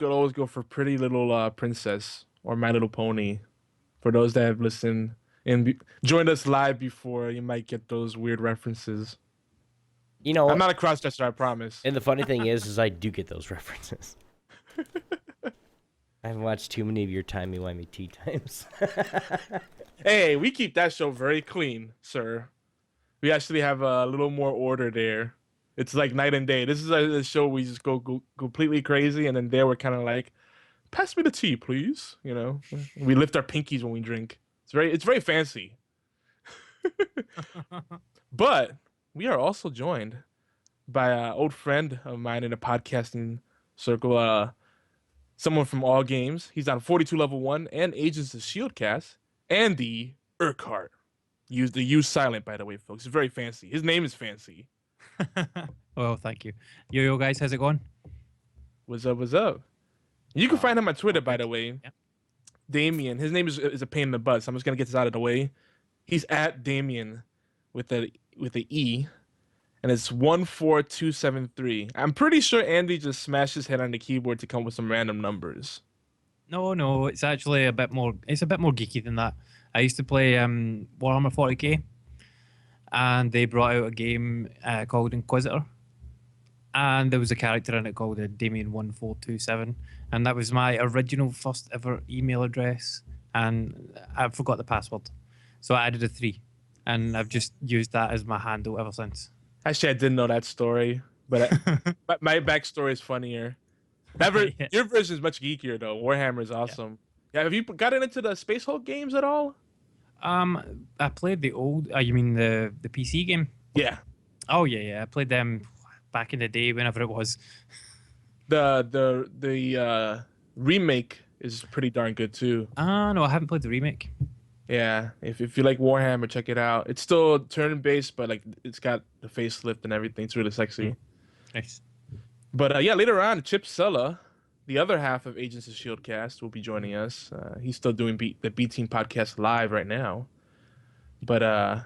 could always go for Pretty Little Princess or My Little Pony. For those that have listened and joined us live before, you might get those weird references. You know I'm what? not a crossdresser, I promise. And the funny thing is I do get those references. I've watched too many of your timey-wimey tea times. Hey, we keep that show very clean, sir. We actually have a little more order there. It's like night and day. This is a show we just go completely crazy, and then there we're kind of like, pass me the tea, please. You know, we lift our pinkies when we drink. It's very fancy. But we are also joined by an old friend of mine in the podcasting circle, someone from All Games. He's on 42 Level 1 and Agents of Shield cast, Andy Urquhart. Use the use silent, by the way, folks. It's very fancy. His name is fancy. Well, thank you. Yo, guys, how's it going? What's up? What's up? You can find him on Twitter, by perfect. the way. Yep. Damien. His name is a pain in the butt, so I'm just gonna get this out of the way. He's at Damien with a E, and it's 14273. I'm pretty sure Andy just smashed his head on the keyboard to come up with some random numbers. No, it's actually a bit more. It's a bit more geeky than that. I used to play Warhammer 40k, and they brought out a game called Inquisitor, and there was a character in it called Damien 1427, and that was my original first ever email address, and I forgot the password, so I added a 3, and I've just used that as my handle ever since. Actually, I didn't know that story, but my backstory is funnier. Yeah. Your version is much geekier though. Warhammer is awesome. Yeah, have you gotten into the Space Hulk games at all? I played the old. You mean the PC game? Yeah. Oh yeah. I played them back in the day, whenever it was. The remake is pretty darn good too. No, I haven't played the remake. Yeah, if you like Warhammer, check it out. It's still turn-based, but like it's got the facelift and everything. It's really sexy. Nice. But yeah, later on, Chip Sella, the other half of Agents of Shield cast, will be joining us. He's still doing the B Team podcast live right now. But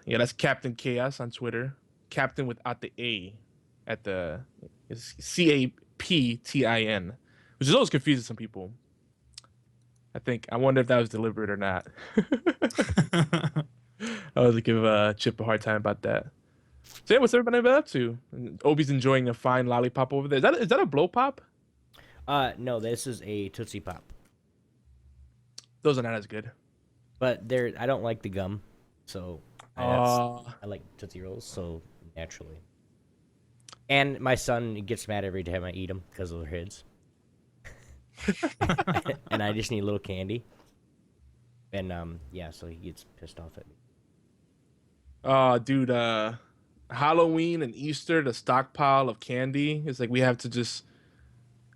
yeah, that's Captain Chaos on Twitter. Captain without the A at the it's CAPTIN, which is always confusing some people. I wonder if that was deliberate or not. I was give Chip a hard time about that. So yeah, what's everybody been up to? Obi's enjoying a fine lollipop over there. Is that a blow pop? No, this is a Tootsie Pop. Those are not as good. But I don't like the gum, so I like Tootsie Rolls, so naturally. And my son gets mad every time I eat them because they're his. And I just need a little candy. And yeah, so he gets pissed off at me. Dude, Halloween and Easter, the stockpile of candy is like we have to just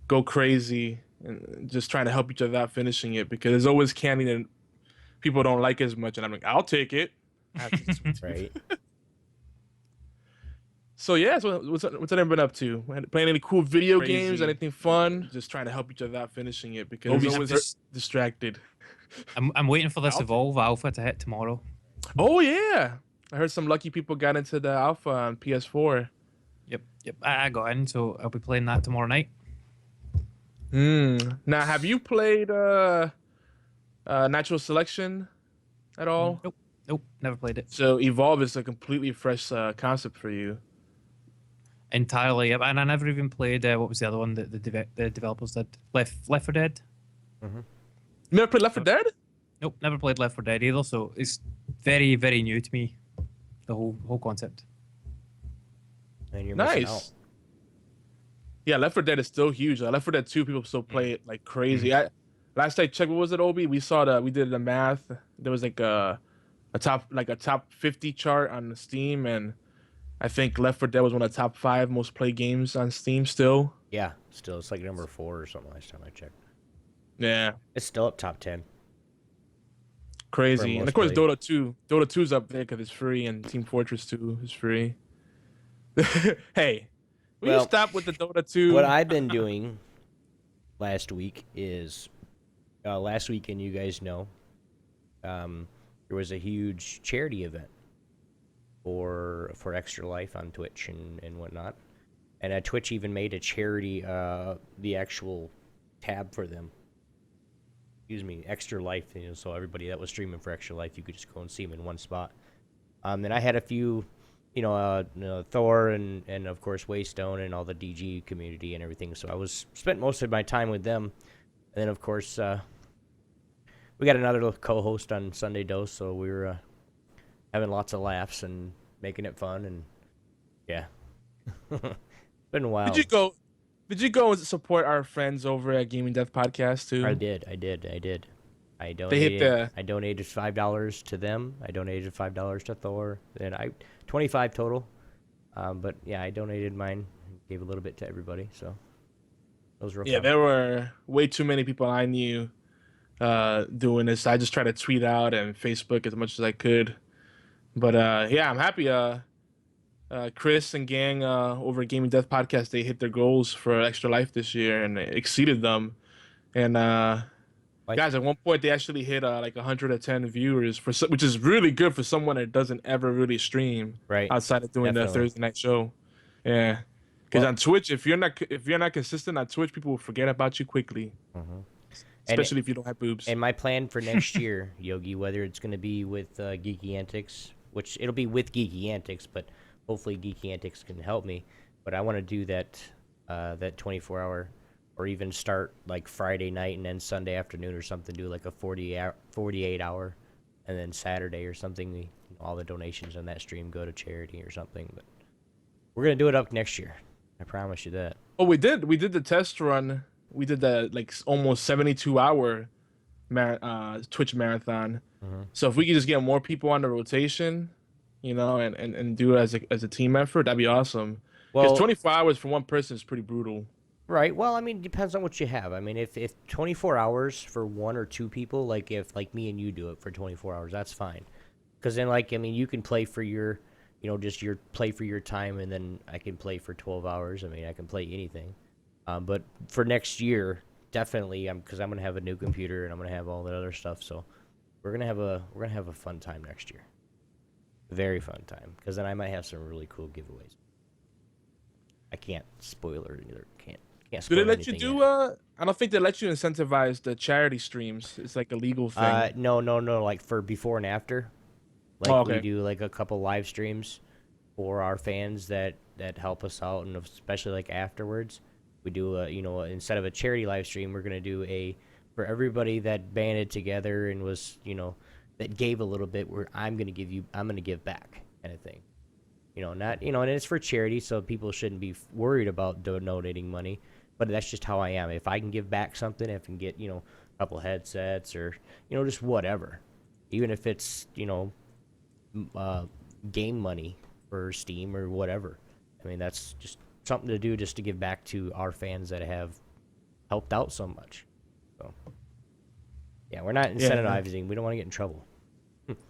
go crazy and just trying to help each other out finishing it because there's always candy that people don't like as much, and I'm like, I'll take it. I have to just- Right? So yeah, so what's everyone been up to? Playing any cool video games? Crazy. Anything fun? Just trying to help each other out finishing it because Obi's always just- distracted. I'm waiting for this Evolve Alpha to hit tomorrow. Oh yeah, I heard some lucky people got into the alpha on PS4. Yep. I got in, so I'll be playing that tomorrow night. Now, have you played Natural Selection at all? Nope, never played it. So Evolve is a completely fresh concept for you. Entirely, yep. And I never even played what was the other one that the developers did? Left 4 Dead. You never played Left 4 Dead? Nope, never played Left 4 Dead either. So it's very, very new to me. The whole concept. And you're missing out. Nice. Yeah, Left 4 Dead is still huge. Left 4 Dead 2, people still play it like crazy. Last I checked, what was it, Obi? We did the math. There was like a top 50 chart on Steam, and I think Left 4 Dead was one of the top 5 most played games on Steam still. Yeah, still, it's like number 4 or something last time I checked. Yeah, It's still up top 10. crazy. For And of course, most Dota 2. Dota 2's up there because it's free, and Team Fortress 2 is free. Hey, will you Well, stop with the Dota 2? What I've been doing last week is, last weekend, you guys know, there was a huge charity event for Extra Life on Twitch and whatnot. And Twitch even made a charity, the actual tab for them. Excuse me, Extra Life. So everybody that was streaming for Extra Life, you could just go and see them in one spot. Then I had a few, Thor and of course Waystone and all the DG community and everything. So I spent most of my time with them. And then of course we got another little co-host on Sunday Dose, so we were having lots of laughs and making it fun, and yeah, been a while. Did you go and support our friends over at Gaming Death Podcast too? I did. I donated. I donated $5 to them. I donated $5 to Thor. And $25 total. But yeah, I donated mine. Gave a little bit to everybody. So those were fun. There were way too many people I knew doing this. I just tried to tweet out and Facebook as much as I could. But I'm happy. Chris and gang over at Gaming Death Podcast, they hit their goals for Extra Life this year and exceeded them. And guys, at one point they actually hit like 110 viewers which is really good for someone that doesn't ever really stream outside of doing the Thursday night show. Yeah, because on Twitch, if you're not consistent on Twitch, people will forget about you quickly. Mm-hmm. Especially if you don't have boobs. And my plan for next year, Yogi, whether it's going to be with Geeky Antics, which it'll be with Geeky Antics, but hopefully Geeky Antics can help me. But I want to do that 24-hour, or even start like Friday night and then Sunday afternoon or something. Do like a 48-hour, and then Saturday or something. All the donations on that stream go to charity or something. But we're gonna do it up next year. I promise you that. Oh, we did the test run. We did the like almost 72-hour Twitch marathon. Mm-hmm. So if we could just get more people on the rotation, and do it as a team effort, that'd be awesome. Because 24 hours for one person is pretty brutal. Right. Well, I mean, it depends on what you have. I mean, if 24 hours for one or two people, like if like me and you do it for 24 hours, that's fine. Because then, you can play for your, play for your time, and then I can play for 12 hours. I mean, I can play anything. But for next year, definitely, because I'm gonna have a new computer and I'm gonna have all that other stuff. So we're gonna have a fun time next year. Very fun time, because then I might have some really cool giveaways. I can't spoil it either. Can't spoil. Do they let you do? I don't think they let you incentivize the charity streams. It's like a legal thing. No. Like for before and after, we do like a couple live streams for our fans that help us out, and especially like afterwards, we do instead of a charity live stream, we're gonna do for everybody that banded together and was that gave a little bit, where I'm gonna give back kind of thing. And it's for charity, so people shouldn't be worried about donating money. But that's just how I am. If I can give back something, if I can get a couple headsets or just whatever, even if it's game money for Steam or whatever. I mean, that's just something to do, just to give back to our fans that have helped out so much. So yeah, we're not incentivizing. We don't want to get in trouble.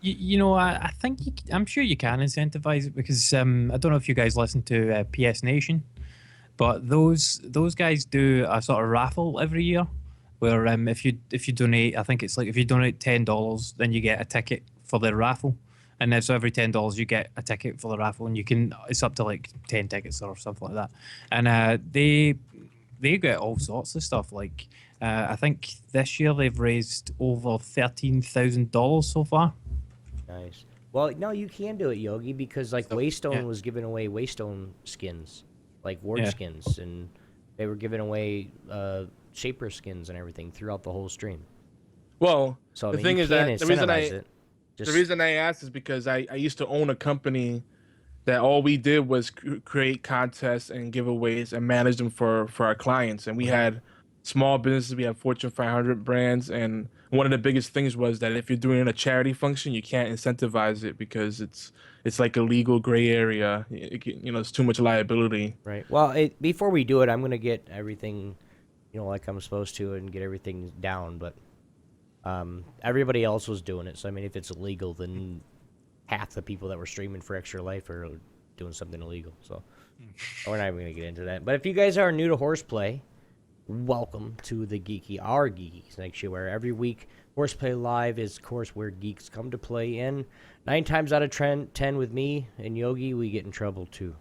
I think I'm sure you can incentivize it, because I don't know if you guys listen to PS Nation, but those guys do a sort of raffle every year, where if you donate, I think it's like if you donate $10, then you get a ticket for the raffle, and then so every $10 you get a ticket for the raffle, and it's up to like 10 tickets or something like that, and they get all sorts of stuff. Like I think this year they've raised over $13,000 so far. Nice. Well, no, you can do it, Yogi, because like Waystone was giving away Waystone skins, like ward skins, and they were giving away Shaper skins and everything throughout the whole stream. Well, so the thing is that the reason I asked is because I used to own a company that all we did was create contests and giveaways and manage them for our clients, and we had small businesses, we have Fortune 500 brands, and one of the biggest things was that if you're doing a charity function, you can't incentivize it because it's like a legal gray area. It's too much liability. Right. Well, before we do it, I'm gonna get everything, like I'm supposed to, and get everything down. But everybody else was doing it, so I mean, if it's illegal, then half the people that were streaming for Extra Life are doing something illegal. So we're not even gonna get into that. But if you guys are new to HorsePLAY, welcome to the Our Geeky Sanctuary. Every week, HorsePLAY Live is, of course, where geeks come to play in. 9 times out of 10 with me and Yogi, we get in trouble too.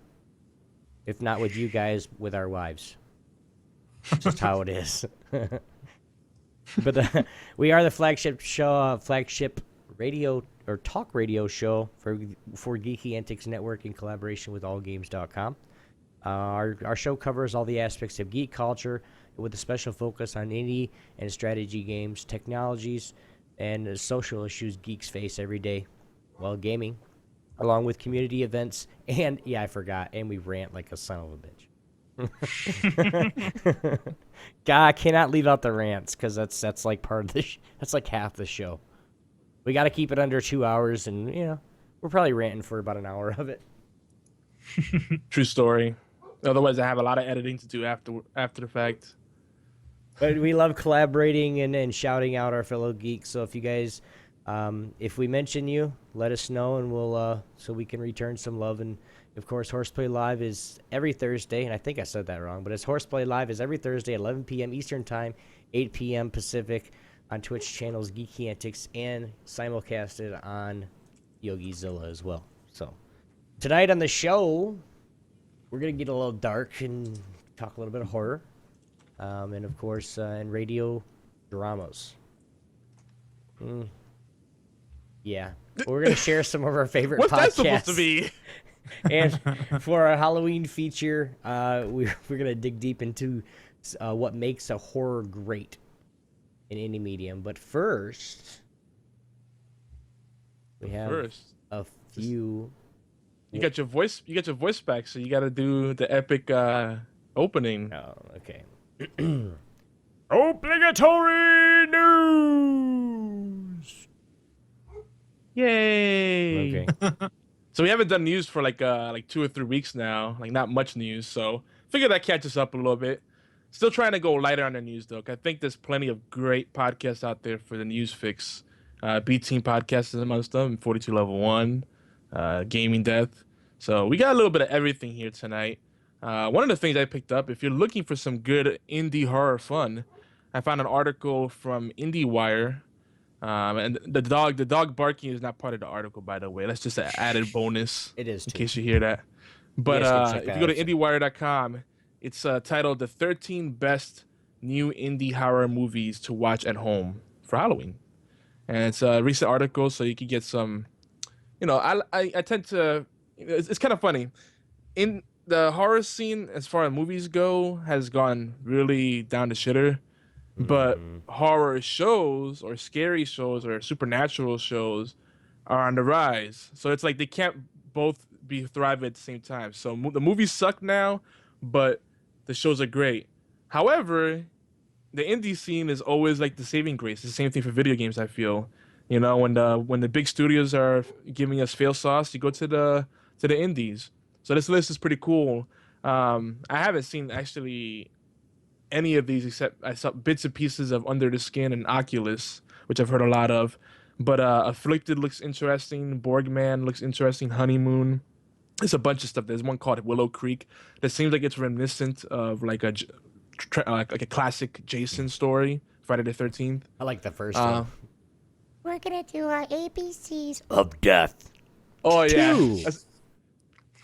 If not with you guys, with our wives. It's just how it is. But we are the flagship show, flagship radio or talk radio show for Geeky Antics Network in collaboration with AllGames.com. Our show covers all the aspects of geek culture with a special focus on indie and strategy games, technologies, and social issues geeks face every day while gaming, along with community events. And, yeah, I forgot, and we rant like a son of a bitch. God, I cannot leave out the rants because that's like part of the that's like half the show. We got to keep it under 2 hours, and we're probably ranting for about an hour of it. True story. Otherwise, I have a lot of editing to do after the fact. But we love collaborating and shouting out our fellow geeks. So if you guys, if we mention you, let us know, and we'll so we can return some love. And of course, HorsePLAY Live is every Thursday, and I think I said that wrong, but it's HorsePLAY Live is every Thursday at 11 p.m. Eastern Time, 8 p.m. Pacific on Twitch channels Geeky Antics and simulcasted on YogiZilla as well. So tonight on the show, we're going to get a little dark and talk a little bit of horror, and of course, and radio dramas. Yeah, we're going to share some of our favorite What's podcasts. that supposed to be? And for our Halloween feature, we're going to dig deep into what makes a horror great in any medium. But first, we have a few. You got your voice back, so you got to do the epic opening. Oh, okay. Obligatory news. Yay! Okay. So we haven't done news for like 2 or 3 weeks now, like not much news. So figure that catches up a little bit. Still trying to go lighter on the news though. 'Cause I think there's plenty of great podcasts out there for the news fix. B Team Podcast is amongst them, 42 Level 1, Gaming Death. So we got a little bit of everything here tonight. One of the things I picked up, if you're looking for some good indie horror fun, I found an article from IndieWire. And the dog barking is not part of the article, by the way. That's just an added bonus. It is, in too. case you hear that. But if you go to out. IndieWire.com, it's titled "The 13 Best New Indie Horror Movies to Watch at Home for Halloween," and it's a recent article, so you can get some. I tend to. It's kind of funny. In the horror scene, as far as movies go, has gone really down the shitter. But horror shows or scary shows or supernatural shows are on the rise. So it's like they can't both be thriving at the same time. So the movies suck now, but the shows are great. However, the indie scene is always like the saving grace. It's the same thing for video games, I feel. When the big studios are giving us fail sauce, you go to the indies. So this list is pretty cool. I haven't seen actually any of these except I saw bits and pieces of Under the Skin and Oculus, which I've heard a lot of. But Afflicted looks interesting. Borgman looks interesting. Honeymoon. There's a bunch of stuff. There's one called Willow Creek that seems like it's reminiscent of like a classic Jason story, Friday the 13th. I like the first one. We're gonna do our ABCs. Of death. Oh yeah. Two.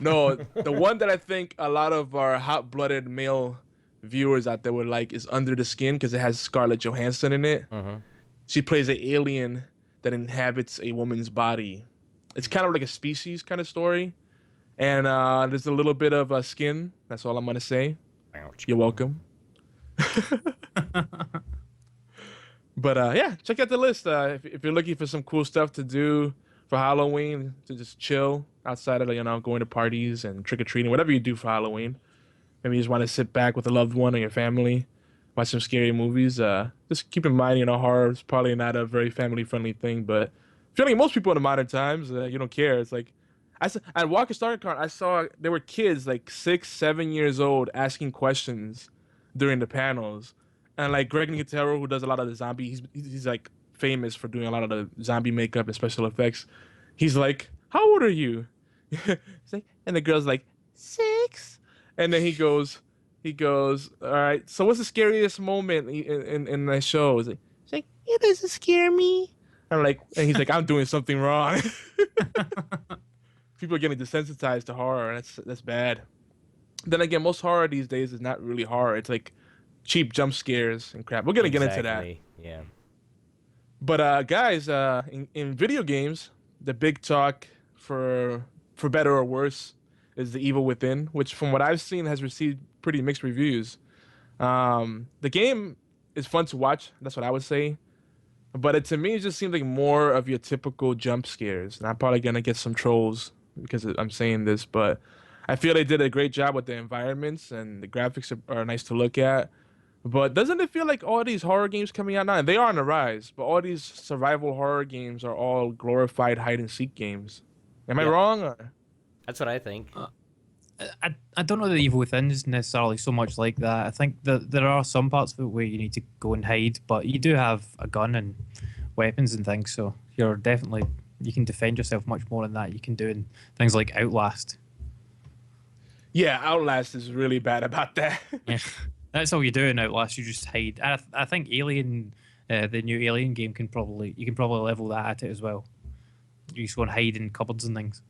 No, the one that I think a lot of our hot-blooded male viewers out there would like is Under the Skin because it has Scarlett Johansson in it. She plays an alien that inhabits a woman's body. It's kind of like a Species kind of story, and there's a little bit of skin. That's all I'm gonna say. You're welcome. But yeah, check out the list if you're looking for some cool stuff to do for Halloween, to just chill outside of going to parties and trick or treating, whatever you do for Halloween. Maybe you just want to sit back with a loved one or your family, watch some scary movies. Just keep in mind, horror is probably not a very family-friendly thing, but feeling most people in the modern times, you don't care. It's like, at Walker StarCon, I saw there were kids like 6, 7 years old asking questions during the panels. And like Greg Nicotero, who does a lot of the zombie, he's like famous for doing a lot of the zombie makeup and special effects. He's like, "How old are you?" And the girl's like, 6. And then he goes, "All right, so what's the scariest moment in the show?" He's like, "It doesn't scare me." And he's like, "I'm doing something wrong." People are getting desensitized to horror, and that's bad. Then again, most horror these days is not really horror. It's like cheap jump scares and crap. We're gonna get into that. Yeah. But guys, in video games, the big talk for better or worse is The Evil Within, which from what I've seen has received pretty mixed reviews. The game is fun to watch. That's what I would say. But to me, it just seems like more of your typical jump scares. And I'm probably gonna get some trolls because I'm saying this, but I feel they did a great job with the environments and the graphics are nice to look at. But doesn't it feel like all these horror games coming out now, and they are on the rise, but all these survival horror games are all glorified hide and seek games? Am I wrong? Or? That's what I think. I don't know that Evil Within is necessarily so much like that. I think that there are some parts of it where you need to go and hide, but you do have a gun and weapons and things, so you can defend yourself much more than that you can do in things like Outlast. Yeah, Outlast is really bad about that. Yeah, that's all you do in Outlast. You just hide. I think Alien, the new Alien game, you can probably level that at it as well. You just go and hide in cupboards and things.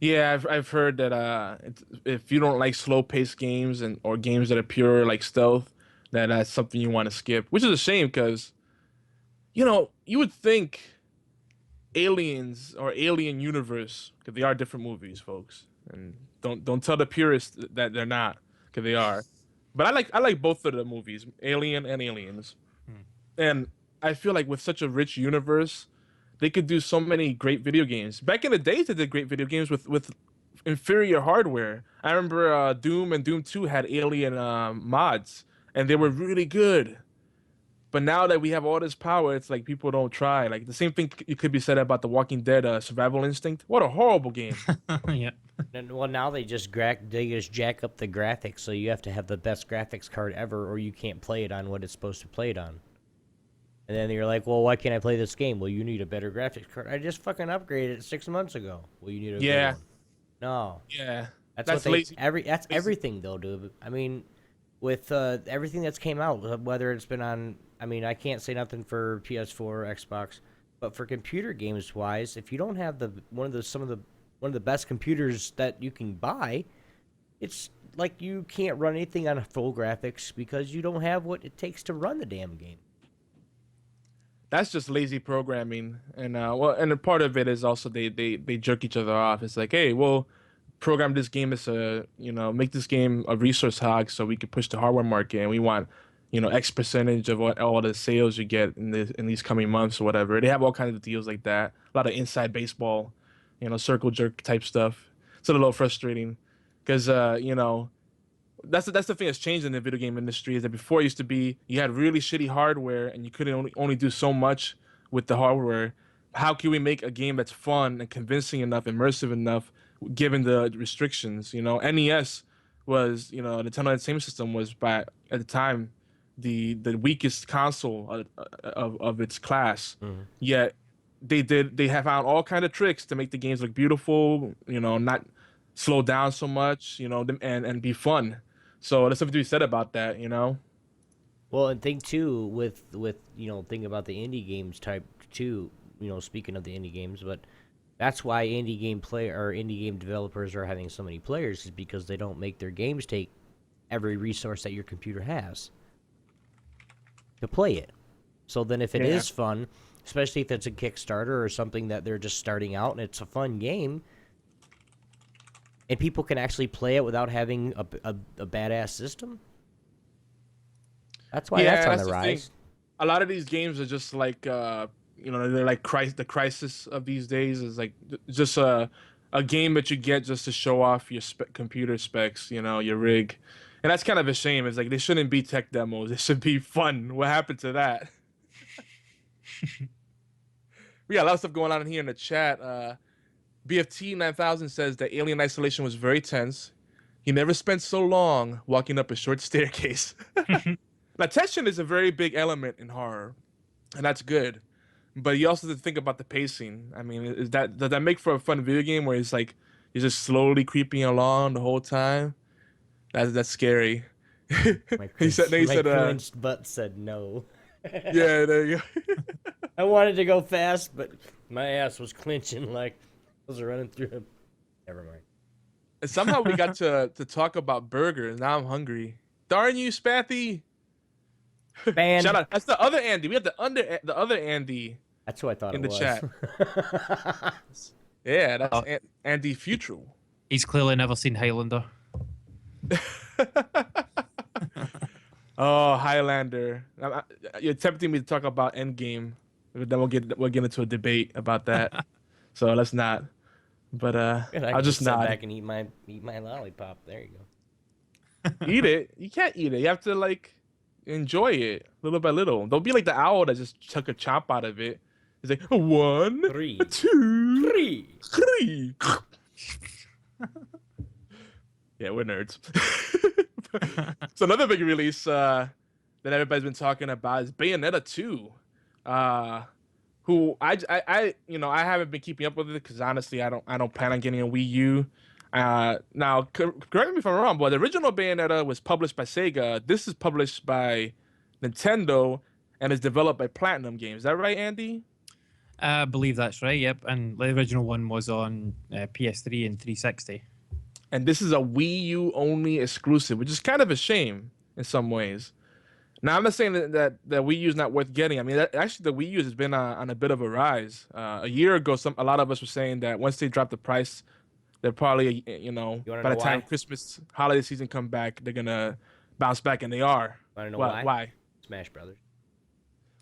Yeah, I've heard that if you don't like slow-paced games or games that are pure like stealth, that's something you want to skip. Which is a shame because, you would think Aliens or Alien Universe, because they are different movies, folks, and don't tell the purists that they're not, because they are. But I like both of the movies, Alien and Aliens, and I feel like with such a rich universe, they could do so many great video games. Back in the days, they did great video games with inferior hardware. I remember Doom and Doom 2 had Alien mods, and they were really good. But now that we have all this power, it's like people don't try. Like the same thing it could be said about The Walking Dead Survival Instinct. What a horrible game. Yeah. And, well, now they just jack up the graphics, so you have to have the best graphics card ever, or you can't play it on what it's supposed to play it on. And then you're like, well, why can't I play this game? Well, you need a better graphics card. I just fucking upgraded it 6 months ago. Well, you need a good one. No. Yeah. That's what lazy. That's everything they'll do. I mean, with everything that's came out, whether it's been on, I mean, I can't say nothing for PS4 or Xbox, but for computer games wise, if you don't have one of the best computers that you can buy, it's like you can't run anything on full graphics because you don't have what it takes to run the damn game. That's just lazy programming, and and a part of it is also they jerk each other off. It's like, hey, we'll program this game as make this game a resource hog so we can push the hardware market, and we want X percentage of what all the sales you get in these coming months or whatever. They have all kinds of deals like that. A lot of inside baseball, circle jerk type stuff. It's a little frustrating because that's the thing that's changed in the video game industry is that before it used to be you had really shitty hardware and you couldn't only do so much with the hardware. How can we make a game that's fun and convincing enough, immersive enough, given the restrictions? NES was, Nintendo Entertainment System was at the time the weakest console of its class. Mm-hmm. Yet they have found all kind of tricks to make the games look beautiful, not slow down so much, and be fun. So there's something to be said about that, Well, and think too with think about the indie games type too. Speaking of the indie games, but that's why indie game developers are having so many players is because they don't make their games take every resource that your computer has to play it. So then, if it is fun, especially if it's a Kickstarter or something that they're just starting out and it's a fun game. And people can actually play it without having a badass system. That's why that's on the rise. A lot of these games are just like, they're like the Crisis of these days is like just a game that you get just to show off your computer specs, your rig. And that's kind of a shame. It's like they shouldn't be tech demos. They should be fun. What happened to that? We got a lot of stuff going on in here in the chat. BFT 9000 says that Alien Isolation was very tense. He never spent so long walking up a short staircase. Now, tension is a very big element in horror, and that's good. But you also have to think about the pacing. I mean, does that make for a fun video game where it's like you're just slowly creeping along the whole time? That's scary. My clenched butt said no. Yeah, there you go. I wanted to go fast, but my ass was clenching like. Are running through him. Never mind. And somehow we got to talk about burgers. Now I'm hungry. Darn you, Spathy. Banned. Shout out. That's the other Andy. We have the other Andy That's who I thought in it the was. chat. Yeah, that's Oh. Andy Futrell. He's clearly never seen Highlander. Oh, Highlander. You're tempting me to talk about Endgame. Then we'll get into a debate about that. So let's not. But And I I'll can just sit nod. back and eat my lollipop. There you go. Eat it. You can't eat it. You have to like enjoy it little by little. Don't be like the owl that just took a chomp out of it. It's like 1, 3, 2, 3. 3. Yeah, we're nerds. So another big release that everybody's been talking about is Bayonetta 2. Who I haven't been keeping up with it because honestly I don't plan on getting a Wii U. Now correct me if I'm wrong, but the original Bayonetta was published by Sega. This is published by Nintendo and is developed by Platinum Games. Is that right, Andy? I believe that's right. Yep, and the original one was on PS3 and 360. And this is a Wii U only exclusive, which is kind of a shame in some ways. Now, I'm not saying that Wii U is not worth getting. I mean, actually, the Wii U has been on a bit of a rise. A year ago, a lot of us were saying that once they drop the price, they're probably, by the know time why? Christmas holiday season come back, they're gonna bounce back, and they are. Want to know Why? why? Smash Brothers.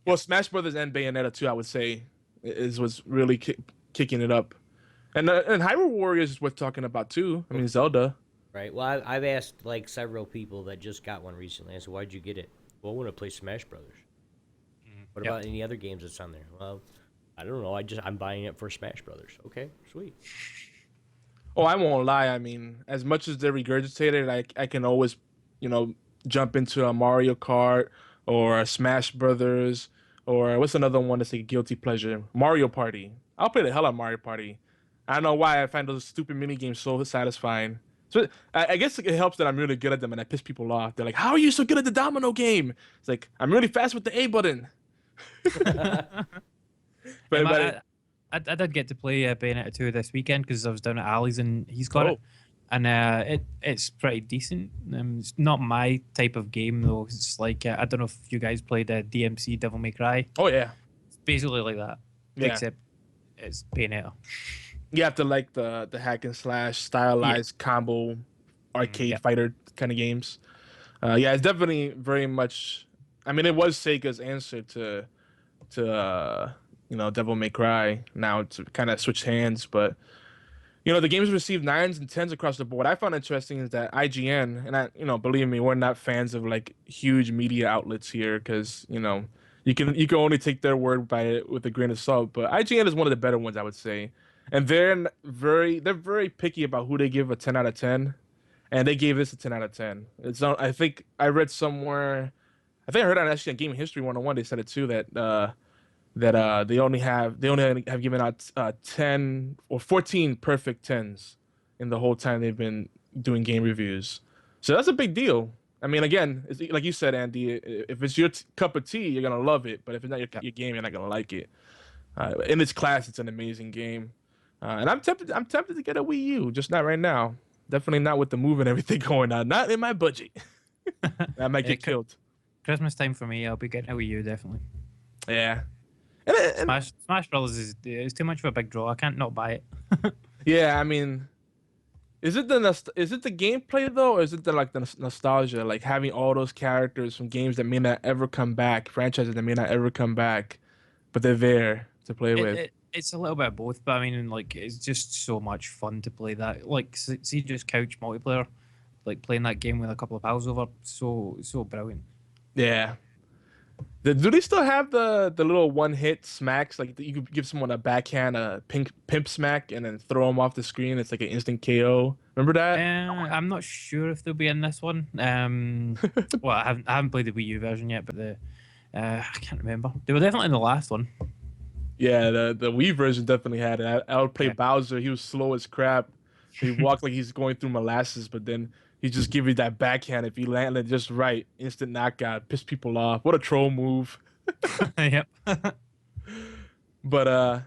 Well, Smash Brothers and Bayonetta 2, I would say, is what's really kicking it up. And Hyrule Warriors is worth talking about too. I mean, Zelda. Right. Well, I've asked like several people that just got one recently. I said, "Why'd you get it?" Well, I want to play Smash Brothers. What Yep. about any other games that's on there? Well, I don't know. I'm buying it for Smash Brothers. Okay, sweet. Oh, I won't lie. I mean, as much as they regurgitate it, I can always, jump into a Mario Kart or a Smash Brothers or what's another one that's a guilty pleasure? Mario Party. I'll play the hell out of Mario Party. I don't know why I find those stupid mini games so satisfying. So I guess it helps that I'm really good at them and I piss people off. They're like, "How are you so good at the domino game?" It's like I'm really fast with the A button. But I did get to play Bayonetta 2 this weekend because I was down at Ali's and he's got it. Oh. And it's pretty decent. It's not my type of game though. It's like I don't know if you guys played DMC Devil May Cry. Oh yeah, It's basically like that, Yeah. except it's Bayonetta. you have to like the hack and slash stylized combo arcade Yeah. fighter kind of games. Yeah, it's definitely very much. I mean, it was Sega's answer to Devil May Cry. Now it's kind of switched hands, but the games received 9s and 10s across the board. What I found interesting is that IGN, and believe me, we're not fans of like huge media outlets here because you can only take their word with a grain of salt. But IGN is one of the better ones, I would say, and they're very picky about who they give a 10 out of 10, and they gave this a 10 out of 10. It's not, I think I read somewhere, I think I heard on actually on Gaming History 101 they said it too that they only have given out 10 or 14 perfect 10s in the whole time they've been doing game reviews. So that's a big deal. I mean, again, it's, like you said, Andy, if it's your cup of tea, you're gonna love it. But if it's not your game, you're not gonna like it. In its class, it's an amazing game, and I'm tempted to get a Wii U, just not right now. Definitely not with the move and everything going on. Not in my budget. I might get killed. Christmas time for me. I'll be getting a Wii U definitely. Yeah. Smash Brothers is too much of a big draw. I can't not buy it. Yeah, I mean, is it the gameplay though, or is it the nostalgia, like having all those characters from games that may not ever come back, franchises that may not ever come back, but they're there to play with? It's a little bit of both, but I mean, like, it's just so much fun to play that. Like, see, just couch multiplayer, like playing that game with a couple of pals over, so brilliant. Yeah. Do they still have the little one-hit smacks? Like you could give someone a backhand, a pimp smack, and then throw them off the screen. It's like an instant KO. Remember that? I'm not sure if they'll be in this one. Well, I haven't played the Wii U version yet, but I can't remember. They were definitely in the last one. Yeah, the Wii version definitely had it. I would play Bowser. He was slow as crap. He walked like he's going through molasses, but then he just give you that backhand. If he landed just right, instant knockout, piss people off. What a troll move. Yep. But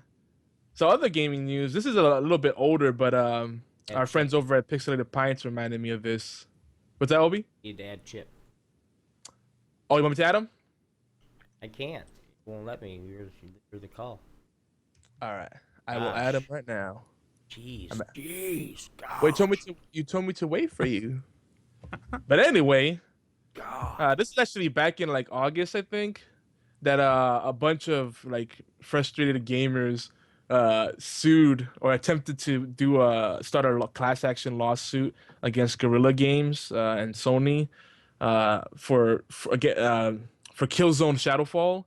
so other gaming news. This is a little bit older, but our friends over at Pixelated Pints reminded me of this. What's that, Obi? Need to add Chip. Oh, you want me to add him? I can't. It won't let me. You're the call. All right. I will add him right now. Jeez. Wait, you told me to wait for you. But anyway, this is actually back in like August, I think, that a bunch of like frustrated gamers sued or attempted to start a class action lawsuit against Guerrilla Games and Sony for Killzone Shadowfall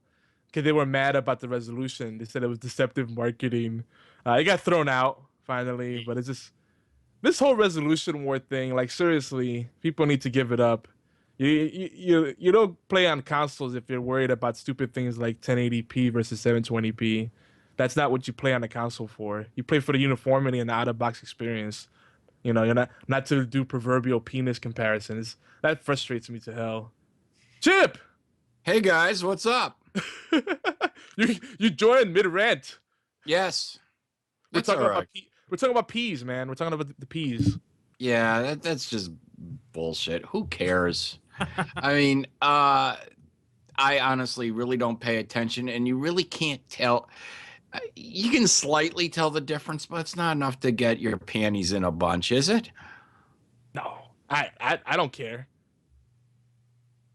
because they were mad about the resolution. They said it was deceptive marketing. It got thrown out finally, but it's just this whole resolution war thing. Like seriously, people need to give it up. You don't play on consoles if you're worried about stupid things like 1080p versus 720p. That's not what you play on a console for. You play for the uniformity and the out of box experience. You know, you're not to do proverbial penis comparisons. That frustrates me to hell. Chip, Hey guys, what's up? you joined mid rant. Yes, We're that's talking all about right. we're talking about peas, man. We're talking about the peas. Yeah, that's just bullshit. Who cares? I mean, I honestly really don't pay attention, and you really can't tell. You can slightly tell the difference, but it's not enough to get your panties in a bunch, is it? No, I don't care.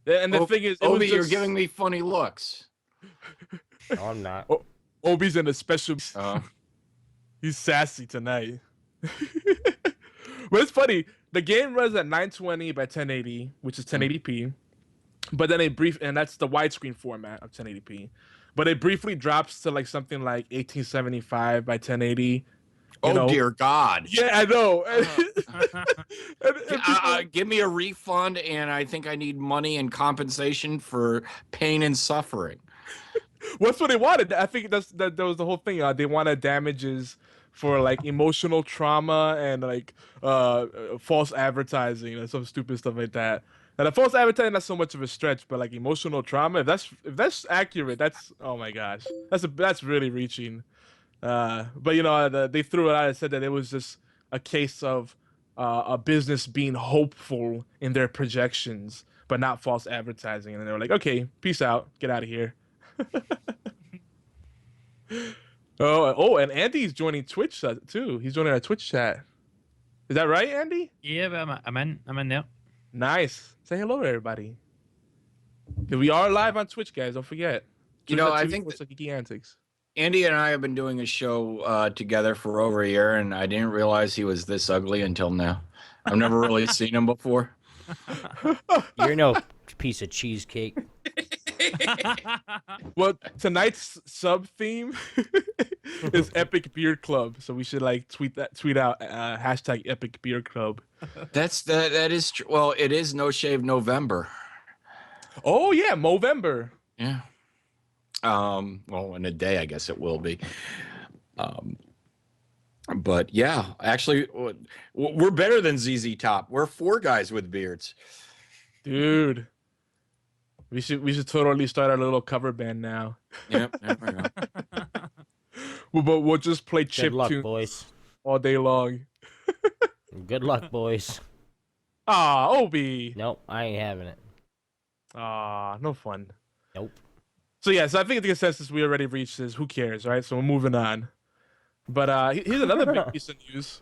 And the thing is, it Obi, was you're just, giving me funny looks. No, I'm not. Obi's in a special. Uh, He's sassy tonight. But it's funny. The game runs at 920 by 1080, which is 1080p. But then and that's the widescreen format of 1080p. But it briefly drops to like something like 1875 by 1080. oh know? dear God! Yeah, I know. And people- Give me a refund, and I think I need money and compensation for pain and suffering. What's what they wanted? I think that was the whole thing. They wanted damages for like emotional trauma and like false advertising and some stupid stuff like that. And the false advertising not so much of a stretch, but like emotional trauma. If that's accurate, that's oh my gosh, that's really reaching. But you know, they threw it out and said that it was just a case of a business being hopeful in their projections, but not false advertising. And they were like, okay, peace out, get out of here. And Andy's joining Twitch too. He's joining our Twitch chat. Is that right, Andy? Yeah, but I'm in there. Nice. Say hello to everybody. We are live on Twitch, guys. Don't forget. You know, I think it's like Geeky Antics. Andy and I have been doing a show together for over a year, and I didn't realize he was this ugly until now. I've never really seen him before. You're no piece of cheesecake. Well, tonight's sub theme is Epic Beer Club, so we should like tweet out hashtag Epic Beer Club. That is true. Well, it is No Shave November. Oh yeah, Movember. Yeah. Well, in a day, I guess it will be. But yeah, actually, we're better than ZZ Top. We're four guys with beards. Dude. We should totally start our little cover band now. Yep, there we go. But we'll just play Good chip luck, tunes boys. all day long. Good luck, boys. Ah, Obi. Nope, I ain't having it. Ah, no fun. Nope. So yeah, so I think the consensus we already reached is who cares, right? So we're moving on. But here's another big piece of news.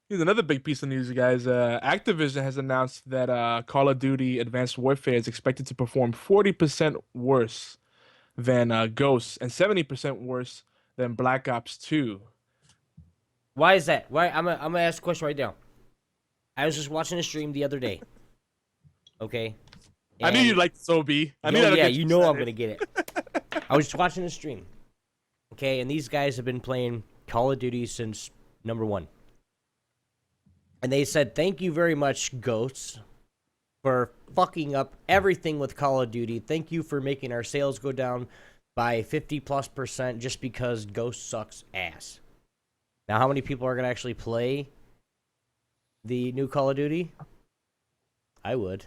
Here's another big piece of news, you guys. Activision has announced that Call of Duty Advanced Warfare is expected to perform 40% worse than Ghosts and 70% worse than Black Ops 2. Why is that? Why? I'm gonna ask a question right now. I was just watching a stream the other day. Okay. I knew you'd like Sobi. I knew Oh, that'd yeah, get you know I'm gonna get it. I was just watching a stream. Okay, and these guys have been playing Call of Duty since #1. And they said, thank you very much, Ghosts, for fucking up everything with Call of Duty. Thank you for making our sales go down by 50+% just because Ghost sucks ass. Now, how many people are going to actually play the new Call of Duty? I would.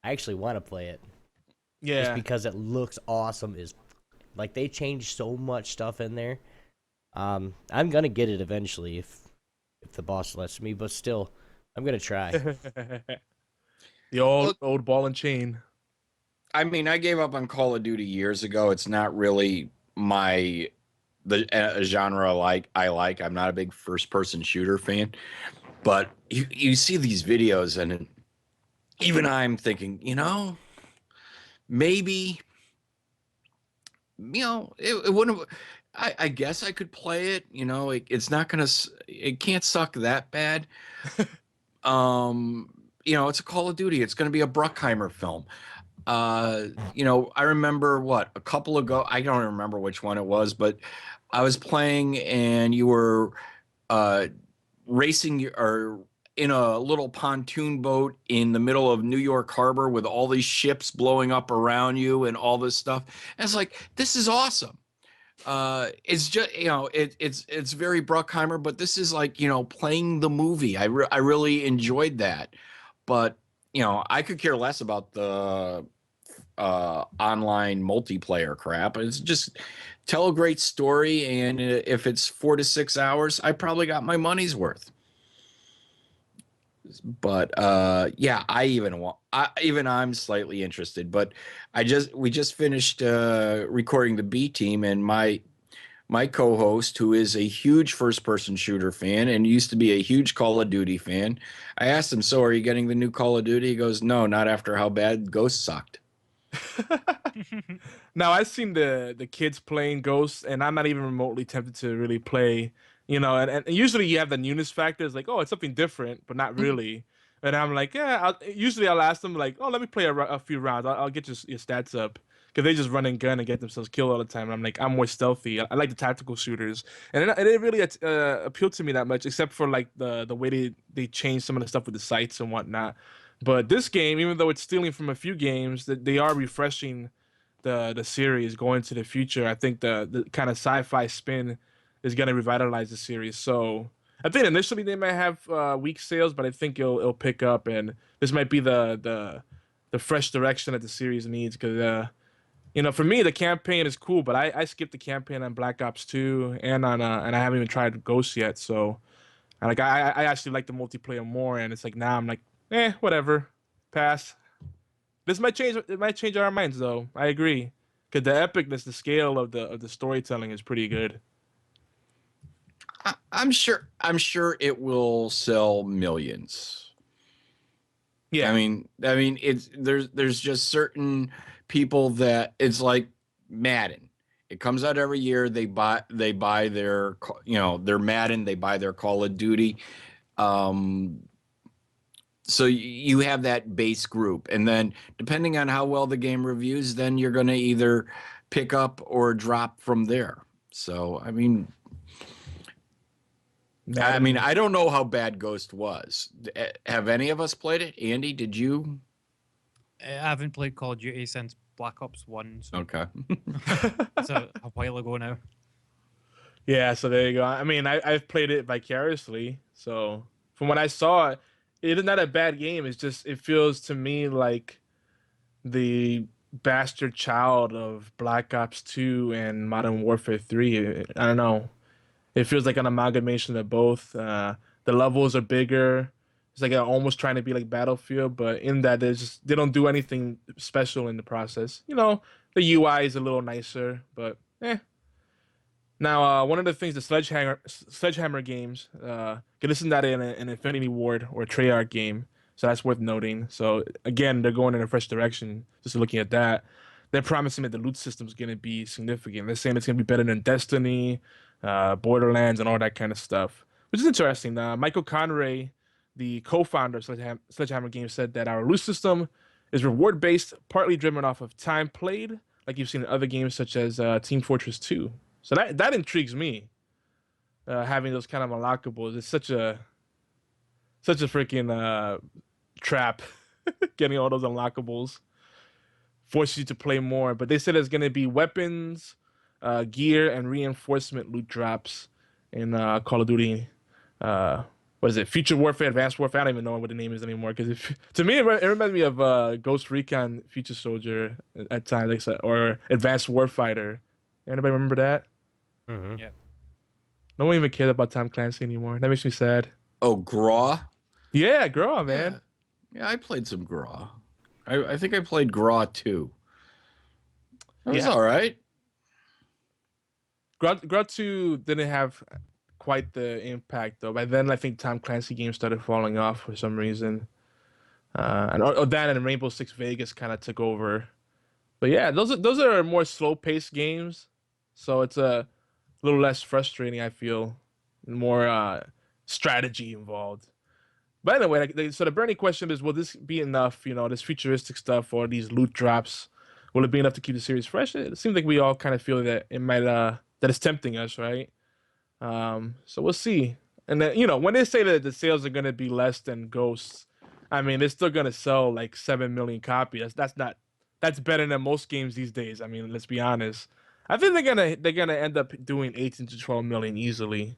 I actually want to play it. Yeah. Just because it looks awesome. Like, they changed so much stuff in there. I'm going to get it eventually if the boss lets me, but still, I'm going to try. The old ball and chain. I mean, I gave up on Call of Duty years ago. It's not really the genre I like. I'm not a big first person shooter fan, but you see these videos and even I'm thinking, maybe, it wouldn't. I guess I could play it. It's not gonna. It can't suck that bad. It's a Call of Duty. It's gonna be a Bruckheimer film. I remember a couple ago. I don't remember which one it was, but I was playing and you were racing or in a little pontoon boat in the middle of New York Harbor with all these ships blowing up around you and all this stuff. And it's like, this is awesome. It's just, it's very Bruckheimer, but this is like, playing the movie. I really enjoyed that. But, I could care less about the online multiplayer crap. It's just tell a great story, and if it's 4 to 6 hours, I probably got my money's worth. But yeah, I'm slightly interested. But we just finished recording the B team, and my co-host, who is a huge first-person shooter fan and used to be a huge Call of Duty fan, I asked him, "So, are you getting the new Call of Duty?" He goes, "No, not after how bad Ghost sucked." Now I've seen the kids playing Ghosts, and I'm not even remotely tempted to really play. And usually you have the newness factor. It's like, oh, it's something different, but not really. And I'm like, yeah. Usually I'll ask them like, oh, let me play a few rounds. I'll get your stats up, because they just run and gun and get themselves killed all the time. And I'm like, I'm more stealthy. I like the tactical shooters, and it didn't really appeal to me that much, except for like the way they change some of the stuff with the sights and whatnot. But this game, even though it's stealing from a few games, that they are refreshing the series going into the future. I think the kind of sci-fi spin is going to revitalize the series. So I think initially they might have weak sales, but I think it'll pick up, and this might be the fresh direction that the series needs. Because for me, the campaign is cool, but I skipped the campaign on Black Ops 2 and and I haven't even tried Ghost yet. So I actually like the multiplayer more, and it's like now I'm like, whatever, pass. This might change. It might change our minds, though. I agree, because the epicness, the scale of the storytelling is pretty good. I'm sure it will sell millions. Yeah, I mean, there's just certain people that it's like Madden. It comes out every year. They buy their their Madden. They buy their Call of Duty. So you have that base group, and then depending on how well the game reviews, then you're going to either pick up or drop from there. So I don't know how bad Ghost was. Have any of us played it? Andy, did you? I haven't played Call of Duty since Black Ops 1. So Okay. it's a while ago now. Yeah, so there you go. I've played it vicariously. So from what I saw, it is not a bad game. It's just it feels to me like the bastard child of Black Ops 2 and Modern Warfare 3. I don't know. It feels like an amalgamation of both. The levels are bigger. It's like they're almost trying to be like Battlefield, but in that they don't do anything special in the process. The UI is a little nicer, but eh. Now, one of the things the Sledgehammer games, isn't that an Infinity Ward or a Treyarch game? So that's worth noting. So again, they're going in a fresh direction. Just looking at that, they're promising that the loot system is going to be significant. They're saying it's going to be better than Destiny, Borderlands, and all that kind of stuff, which is interesting. Michael Conray, the co-founder of Sledgehammer Games, said that our loot system is reward-based, partly driven off of time played, like you've seen in other games such as Team Fortress 2. So that intrigues me. Having those kind of unlockables, it's such a freaking trap. Getting all those unlockables forces you to play more. But they said there's gonna be weapons, gear, and reinforcement loot drops in Call of Duty. What is it? Future Warfare, Advanced Warfare. I don't even know what the name is anymore. Because to me, it reminds me of Ghost Recon Future Soldier at times, or Advanced Warfighter. Anybody remember that? Mm-hmm. Yeah. No one even cares about Tom Clancy anymore. That makes me sad. Oh, Graw? Yeah, girl, man. Yeah, I played some Graw. I think I played Graw too. It was Yeah. all right. Ground 2 didn't have quite the impact though. By then, I think Tom Clancy games started falling off for some reason. And that and Rainbow Six Vegas kind of took over. But yeah, those are more slow paced games, so it's a little less frustrating. I feel more strategy involved. But anyway, so the burning question is: will this be enough? You know, this futuristic stuff or these loot drops, will it be enough to keep the series fresh? It seems like we all kind of feel that it might that it's tempting us, right? So we'll see. And then when they say that the sales are gonna be less than Ghosts, I mean they're still gonna sell like 7 million copies. That's better than most games these days. I mean, let's be honest. I think they're gonna end up doing 18 to 12 million easily.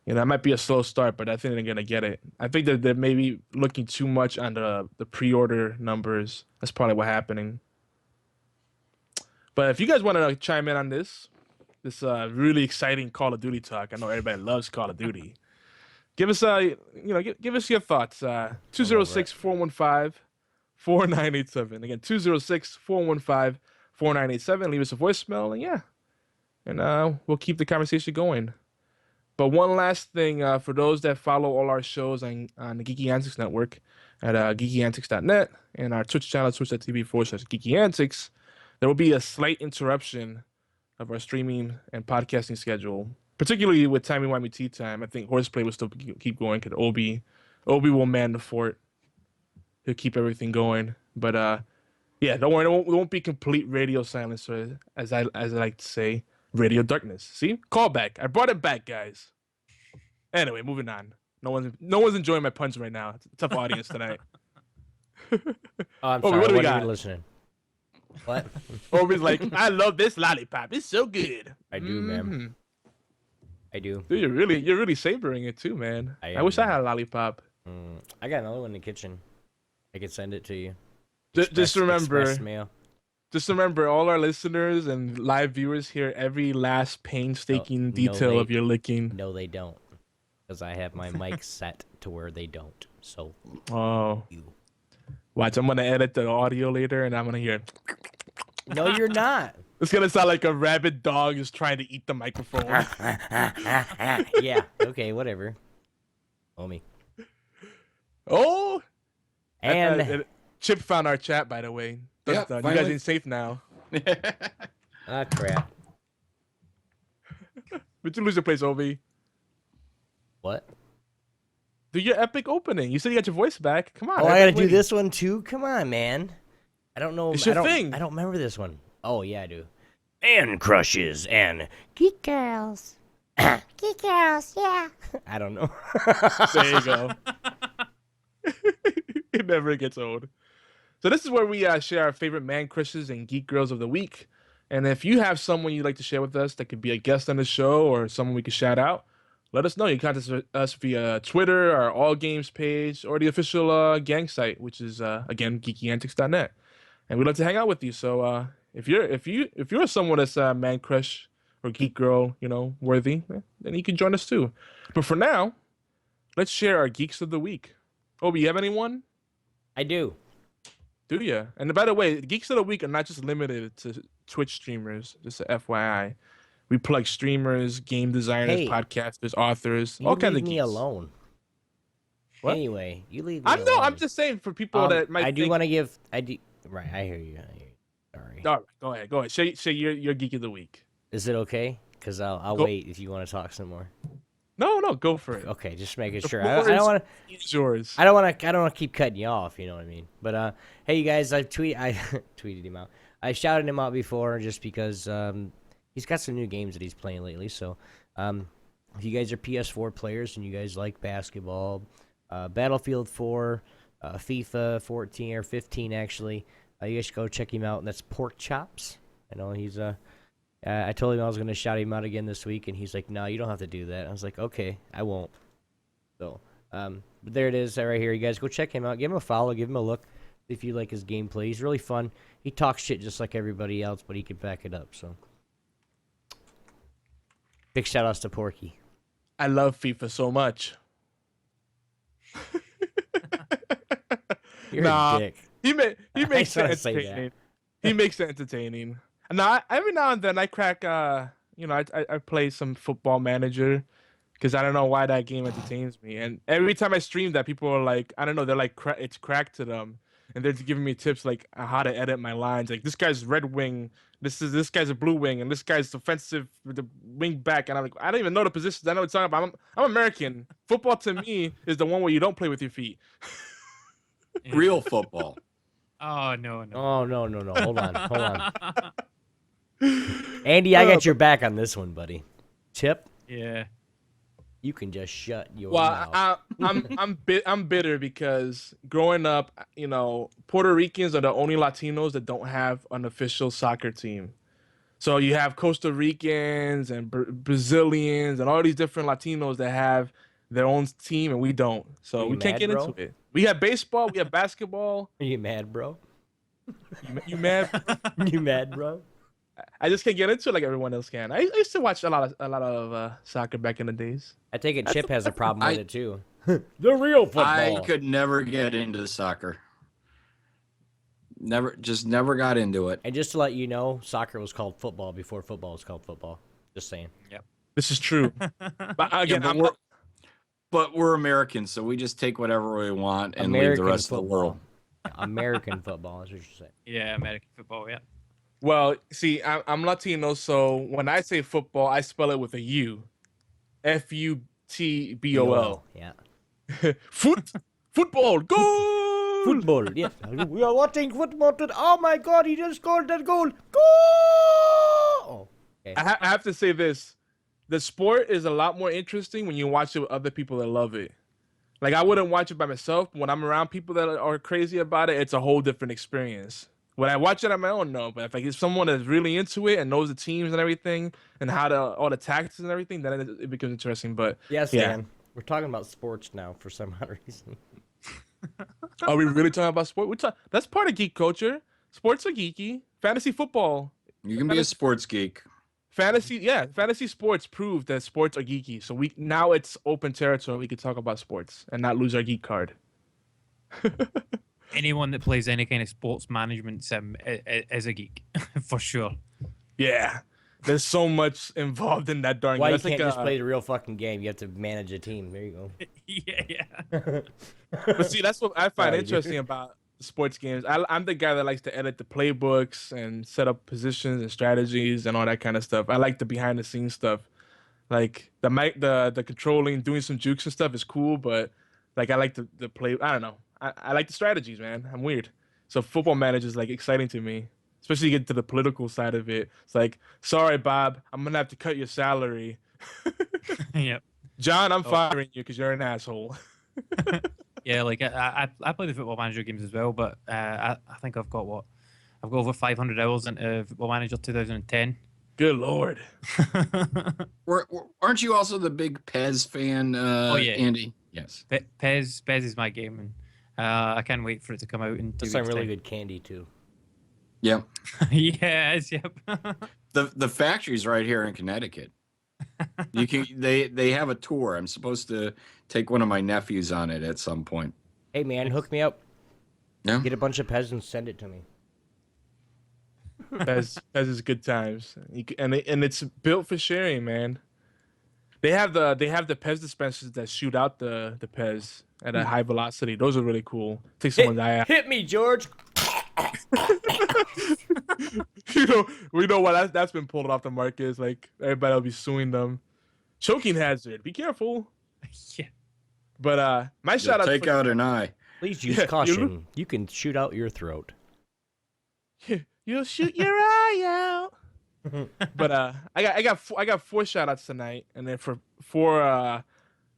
It might be a slow start, but I think they're gonna get it. I think that they're maybe looking too much on the pre-order numbers. That's probably what's happening. But if you guys want to chime in on this really exciting Call of Duty talk, I know everybody loves Call of Duty. Give us give us your thoughts. 206-415-4987. Again, 206-415-4987. Leave us a voicemail, and we'll keep the conversation going. But one last thing, for those that follow all our shows on the Geeky Antics Network at geekyantics.net and our Twitch channel, twitch.tv/geekyantics, there will be a slight interruption of our streaming and podcasting schedule, particularly with Timey-Wimey Tea Time. I think HorsePLAY will still keep going because Obi will man the fort. He'll keep everything going. But yeah, don't worry, it won't be complete radio silence, or as I like to say, radio darkness. See? Callback. I brought it back, guys. Anyway, moving on. No one's enjoying my puns right now. It's a tough audience tonight. Oh, I'm Obi, sorry. what do we What are got? you listening? What? Obi's like, I love this lollipop. It's so good. I do, man. I do. Dude, you're really savoring it too, man. I wish I had a lollipop. I got another one in the kitchen. I could send it to you. Just remember, Express mail. Just remember, all our listeners and live viewers hear every last painstaking detail of your licking. No, they don't. Because I have my mic set to where they don't. So, Watch, I'm going to edit the audio later, and I'm going to hear... No, you're not. It's going to sound like a rabid dog is trying to eat the microphone. Yeah, okay, whatever. Homie. Oh! And... Chip found our chat, by the way. Yeah, you guys ain't safe now. Ah, crap. But you lose your place, Obi. What? Do your epic opening. You said you got your voice back. Come on. Oh, I gotta do this one too? Come on, man. I don't know. It's your thing. I don't remember this one. Oh, yeah, I do. Man crushes and... Geek girls. Geek girls, yeah. I don't know. There you go. It never gets old. So this is where we share our favorite man crushes and geek girls of the week. And if you have someone you'd like to share with us that could be a guest on the show or someone we could shout out, let us know. You can contact us via Twitter, our All Games page, or the official gang site, which is again geekyantics.net. And we'd love to hang out with you. So if you're someone that's a man crush or geek girl, worthy, then you can join us too. But for now, let's share our geeks of the week. Obi, you have anyone? I do. Do you? And by the way, Geeks of the Week are not just limited to Twitch streamers, just a FYI. We plug streamers, game designers, podcasters, authors, all kinds of geeks. Leave me alone. What? Anyway, you leave me alone. I'm just saying for people that might I do want to give... Right, I hear you. Sorry. All right, go ahead. Say your Geek of the Week. Is it okay? Because I'll wait if you want to talk some more. No, go for it. Okay, just making sure. I don't want to... It's yours. I don't want to keep cutting you off, you know what I mean? But hey, you guys, I tweeted him out. I shouted him out before just because he's got some new games that he's playing lately. So if you guys are PS4 players and you guys like basketball, Battlefield 4, FIFA 14 or 15 actually, you guys should go check him out. And that's Pork Chops. I know he's I told him I was going to shout him out again this week, and he's like, no, you don't have to do that. I was like, okay, I won't. So, but there it is right here. You guys go check him out. Give him a follow. Give him a look if you like his gameplay. He's really fun. He talks shit just like everybody else, but he can back it up. So, big shout-outs to Porky. I love FIFA so much. You're a dick. He makes it I just wanna say entertaining. He makes it entertaining. No, every now and then I crack. I play some Football Manager because I don't know why that game entertains me. And every time I stream that, people are like, I don't know, they're like, it's cracked to them, and they're giving me tips like how to edit my lines. Like this guy's red wing, this guy's a blue wing, and this guy's defensive with the wing back. And I'm like, I don't even know the positions. I know what it's talking about. I'm American. Football to me is the one where you don't play with your feet. Yeah. Real football. Oh no. Oh no. Hold on. Andy, I got your back on this one, buddy. Chip, Yeah. you can just shut your Well, mouth. I'm bitter because growing up, Puerto Ricans are the only Latinos that don't have an official soccer team. So you have Costa Ricans and Brazilians and all these different Latinos that have their own team, and we don't. So Are you we can't mad, get bro? into it. We have baseball, we have basketball. Are you mad, bro? You mad? You mad, bro? I just can't get into it like everyone else can. I used to watch a lot of soccer back in the days. I take it Chip has a problem with I- it too. The real football. I could never get into soccer. Never got into it. And just to let you know, soccer was called football before football was called football. Just saying. This is true. But again, Yeah, but we're Americans, so we just take whatever we want and leave the rest of the world. American football is what you're saying. Yeah, American football. Yeah. well, see, I'm Latino, so when I say football, I spell it with a U, FUTBOL. Yeah. Football, goal! Football, yes. We are watching football. Oh my God, he just scored that goal. Goal! Oh, okay. I have to say this: the sport is a lot more interesting when you watch it with other people that love it. Like I wouldn't watch it by myself, but when I'm around people that are crazy about it, it's a whole different experience. When I watch it on my own, no. But if someone is really into it and knows the teams and everything and all the tactics and everything, then it becomes interesting. But Yes, yeah. Dan. We're talking about sports now for some odd reason. Are we really talking about sport? That's part of geek culture. Sports are geeky. Fantasy football. You can be a sports geek. Fantasy sports prove that sports are geeky. So now it's open territory. We can talk about sports and not lose our geek card. Anyone that plays any kind of sports management sim is a geek, for sure. Yeah, there's so much involved in that darn Why game. you That's can't like, just play the real fucking game? You have to manage a team. There you go. Yeah. But see, that's what I find Sorry, interesting dude. about sports games. I'm the guy that likes to edit the playbooks and set up positions and strategies and all that kind of stuff. I like the behind the scenes stuff. Like the controlling, doing some jukes and stuff is cool, but like I like the play. I don't know. I like the strategies, man. I'm weird. So Football Manager is like exciting to me, especially get to the political side of it. It's like, sorry, Bob, I'm gonna have to cut your salary. Yep. John, I'm firing you because you're an asshole. Yeah, like I play the Football Manager games as well, but I think I've got over 500 hours into Football Manager 2010. Good lord. Aren't you also the big Pez fan, yeah. Andy? Yes. Pez is my game, and I can't wait for it to come out in 2 There's weeks. some really time. good candy too. Yeah. Yes, yep. The factory's right here in Connecticut. You can they have a tour. I'm supposed to take one of my nephews on it at some point. Hey man, hook me up. Yeah. Get a bunch of peasants, send it to me. Pez is good times, and it's built for sharing, man. They have the Pez dispensers that shoot out the Pez at a high velocity. Those are really cool. Take someone's eye out. Hit me, George. We know why that's been pulled off the market. It's like everybody will be suing them. Choking hazard. Be careful. Yeah. But my shout out. Take out an eye. Please use Yeah, caution. You can shoot out your throat. You'll shoot your eye out. But I got 4 shout outs tonight, and then for 4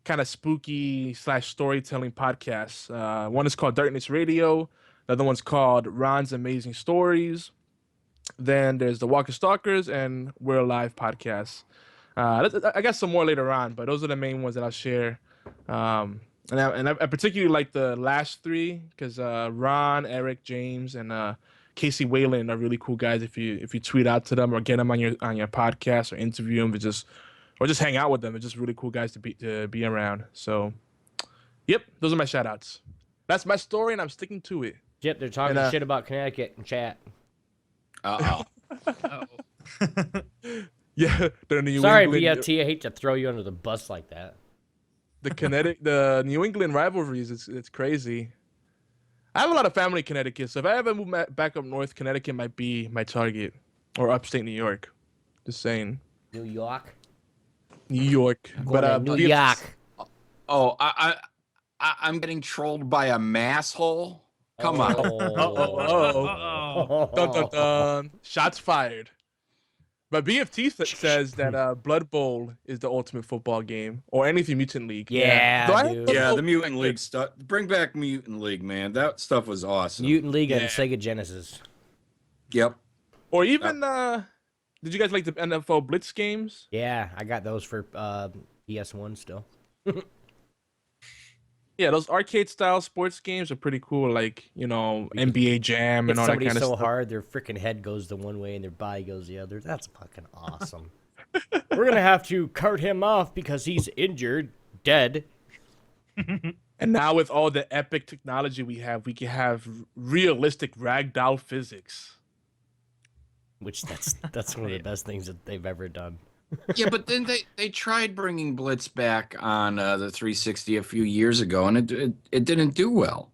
kind of spooky / storytelling podcasts. One is called Darkness Radio. The other one's called Ron's Amazing Stories. Then there's the Walker Stalkers and We're Alive podcast. I got some more later on, but those are the main ones that I'll share. And I particularly like the last 3 because Ron, Eric, James, and Casey Wayland are really cool guys. If you tweet out to them or get them on your podcast or interview them, or just hang out with them, they're just really cool guys to be around. So, yep, those are my shout outs. That's my story, and I'm sticking to it. Yep, they're talking And, shit about Connecticut in chat. Uh-oh. Uh-oh. Yeah, the New Sorry, England, BFT. I hate to throw you under the bus like that. the New England rivalries. It's crazy. I have a lot of family in Connecticut, so if I ever move back up north, Connecticut might be my target, or upstate New York. Just saying, New York. New York. Going to New York. Oh, I'm getting trolled by a masshole. Come on. Uh-oh. Dun, dun, dun. Shots fired. But BFT says that Blood Bowl is the ultimate football game, or anything Mutant League. Yeah, Do I have dude. Blood Yeah, Bowl? the Mutant League stuff. Bring back Mutant League, man. That stuff was awesome. Mutant League Yeah. and Sega Genesis. Yep. Or even did you guys like the NFL Blitz games? Yeah, I got those for PS1 still. Yeah, those arcade style sports games are pretty cool. Like NBA Jam Hit and all that somebody kind of so stuff. hard their freaking head goes the one way and their body goes the other. That's fucking awesome. We're gonna have to cart him off because he's injured, dead. And now with all the epic technology we can have realistic ragdoll physics. Which that's one of the best things that they've ever done. Yeah, but then they tried bringing Blitz back on the 360 a few years ago, and it didn't do well.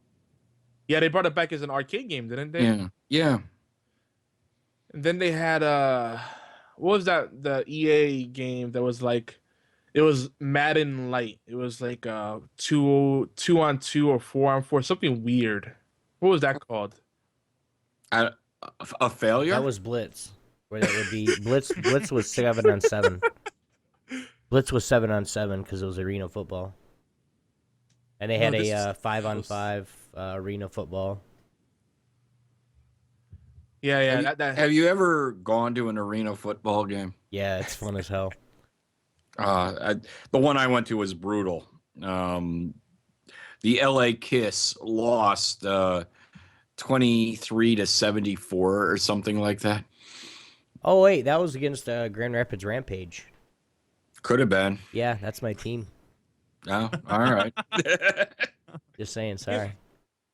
Yeah, they brought it back as an arcade game, didn't they? Yeah. Yeah. And then they had what was that? The EA game that was like, it was Madden Light. It was like 2-on-2 or 4-on-4, something weird. What was that called? A failure? That was Blitz. Where that would be Blitz. Blitz was 7-on-7. Blitz was 7-on-7 because it was arena football. And they had No, this a is 5-on-5 arena football. Yeah, Have you ever gone to an arena football game? Yeah, it's fun as hell. The one I went to was brutal. The LA Kiss lost 23-74 or something like that. Oh wait, that was against Grand Rapids Rampage. Could have been. Yeah, that's my team. Oh, all right. Just saying, sorry.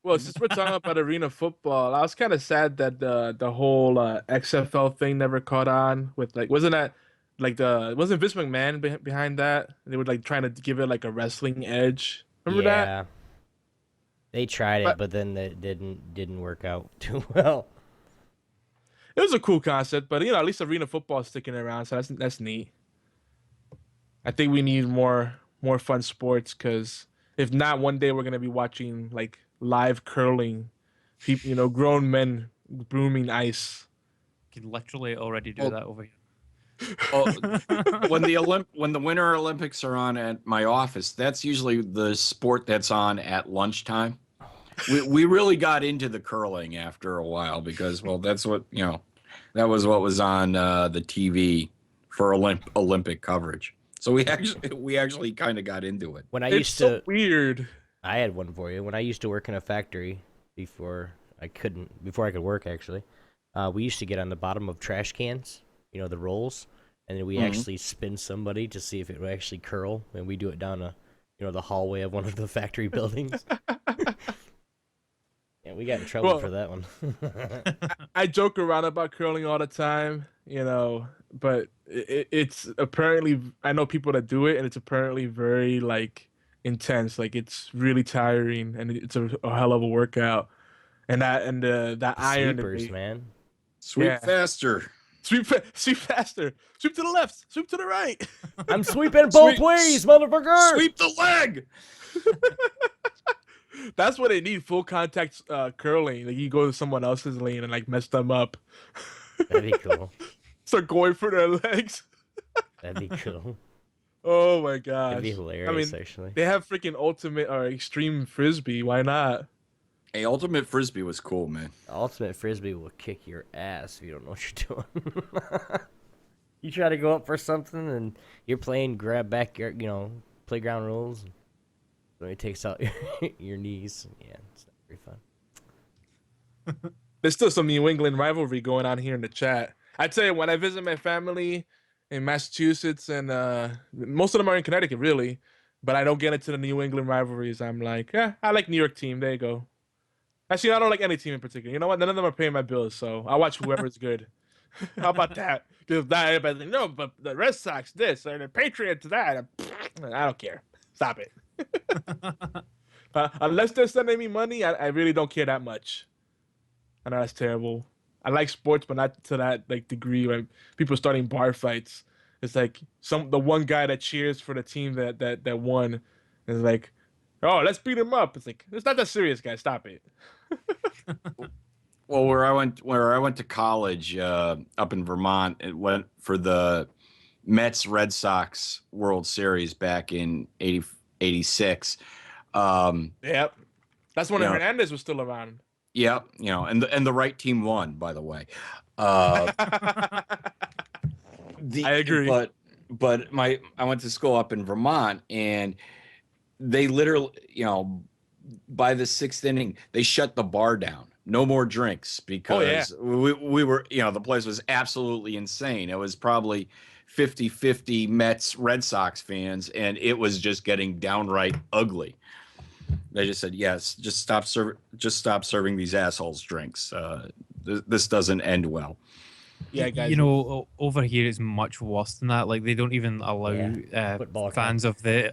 Well, since we're talking about arena football, I was kind of sad that the whole XFL thing never caught on. With like, wasn't Vince McMahon behind that? They were like trying to give it like a wrestling edge. Remember that? Yeah. They tried it, but then it didn't work out too well. It was a cool concept, but at least arena football is sticking around, so that's neat. I think we need more fun sports, because if not, one day we're gonna be watching like live curling, people, grown men brooming ice. You can literally already do Oh. that over here. Well, when the Winter Olympics are on at my office, that's usually the sport that's on at lunchtime. We really got into the curling after a while because, well, that's what that was what was on the TV for Olympic coverage. So we actually kind of got into it. When I It's used so to, weird. I had one for you. When I used to work in a factory before I could work actually, we used to get on the bottom of trash cans, the rolls, and then we actually spin somebody to see if it would actually curl, and we do it down the hallway of one of the factory buildings. Yeah, we got in trouble for that one. I joke around about curling all the time, but it's apparently, I know people that do it, and it's apparently very like intense. Like it's really tiring, and it's a hell of a workout. And that iron, Sweepers, man. Sweep Yeah. faster. sweep faster, sweep to the left, sweep to the right. I'm sweeping both Sweep- ways, motherfucker. Sweep the leg. That's what they need, full contact curling. Like you go to someone else's lane and like mess them up. That'd be cool. Start going for their legs. That'd be cool. Oh my gosh. That'd be hilarious, actually. They have freaking ultimate or extreme frisbee. Why not? Hey, Ultimate Frisbee was cool, man. Ultimate Frisbee will kick your ass if you don't know what you're doing. You try to go up for something and you're playing grab back your, playground rules. So it takes out your knees. Yeah, it's not very fun. There's still some New England rivalry going on here in the chat. I tell you, when I visit my family in Massachusetts, and most of them are in Connecticut, really, but I don't get into the New England rivalries. I'm like, I like New York team. There you go. Actually, I don't like any team in particular. You know what? None of them are paying my bills, so I watch whoever's good. How about that? Because that everybody's like, no, but the Red Sox this or the Patriots that. I don't care. Stop it. Unless they're sending me money, I really don't care that much. I know that's terrible. I like sports, but not to that like degree when people are starting bar fights. It's like the one guy that cheers for the team that won is like, oh, let's beat him up. It's like it's not that serious, guys. Stop it. Well, where I went to college up in Vermont, it went for the Mets Red Sox World Series back in 86. Yep. That's when Yeah. Hernandez was still around. Yeah, and the right team won, by the way. I agree. But I went to school up in Vermont, and they literally, by the sixth inning, they shut the bar down. No more drinks because we were, the place was absolutely insane. It was probably 50-50 Mets Red Sox fans, and it was just getting downright ugly. They just said, yes, just stop serving these assholes drinks. This doesn't end well. Yeah, guys. Over here it's much worse than that. Like they don't even allow Football fans of the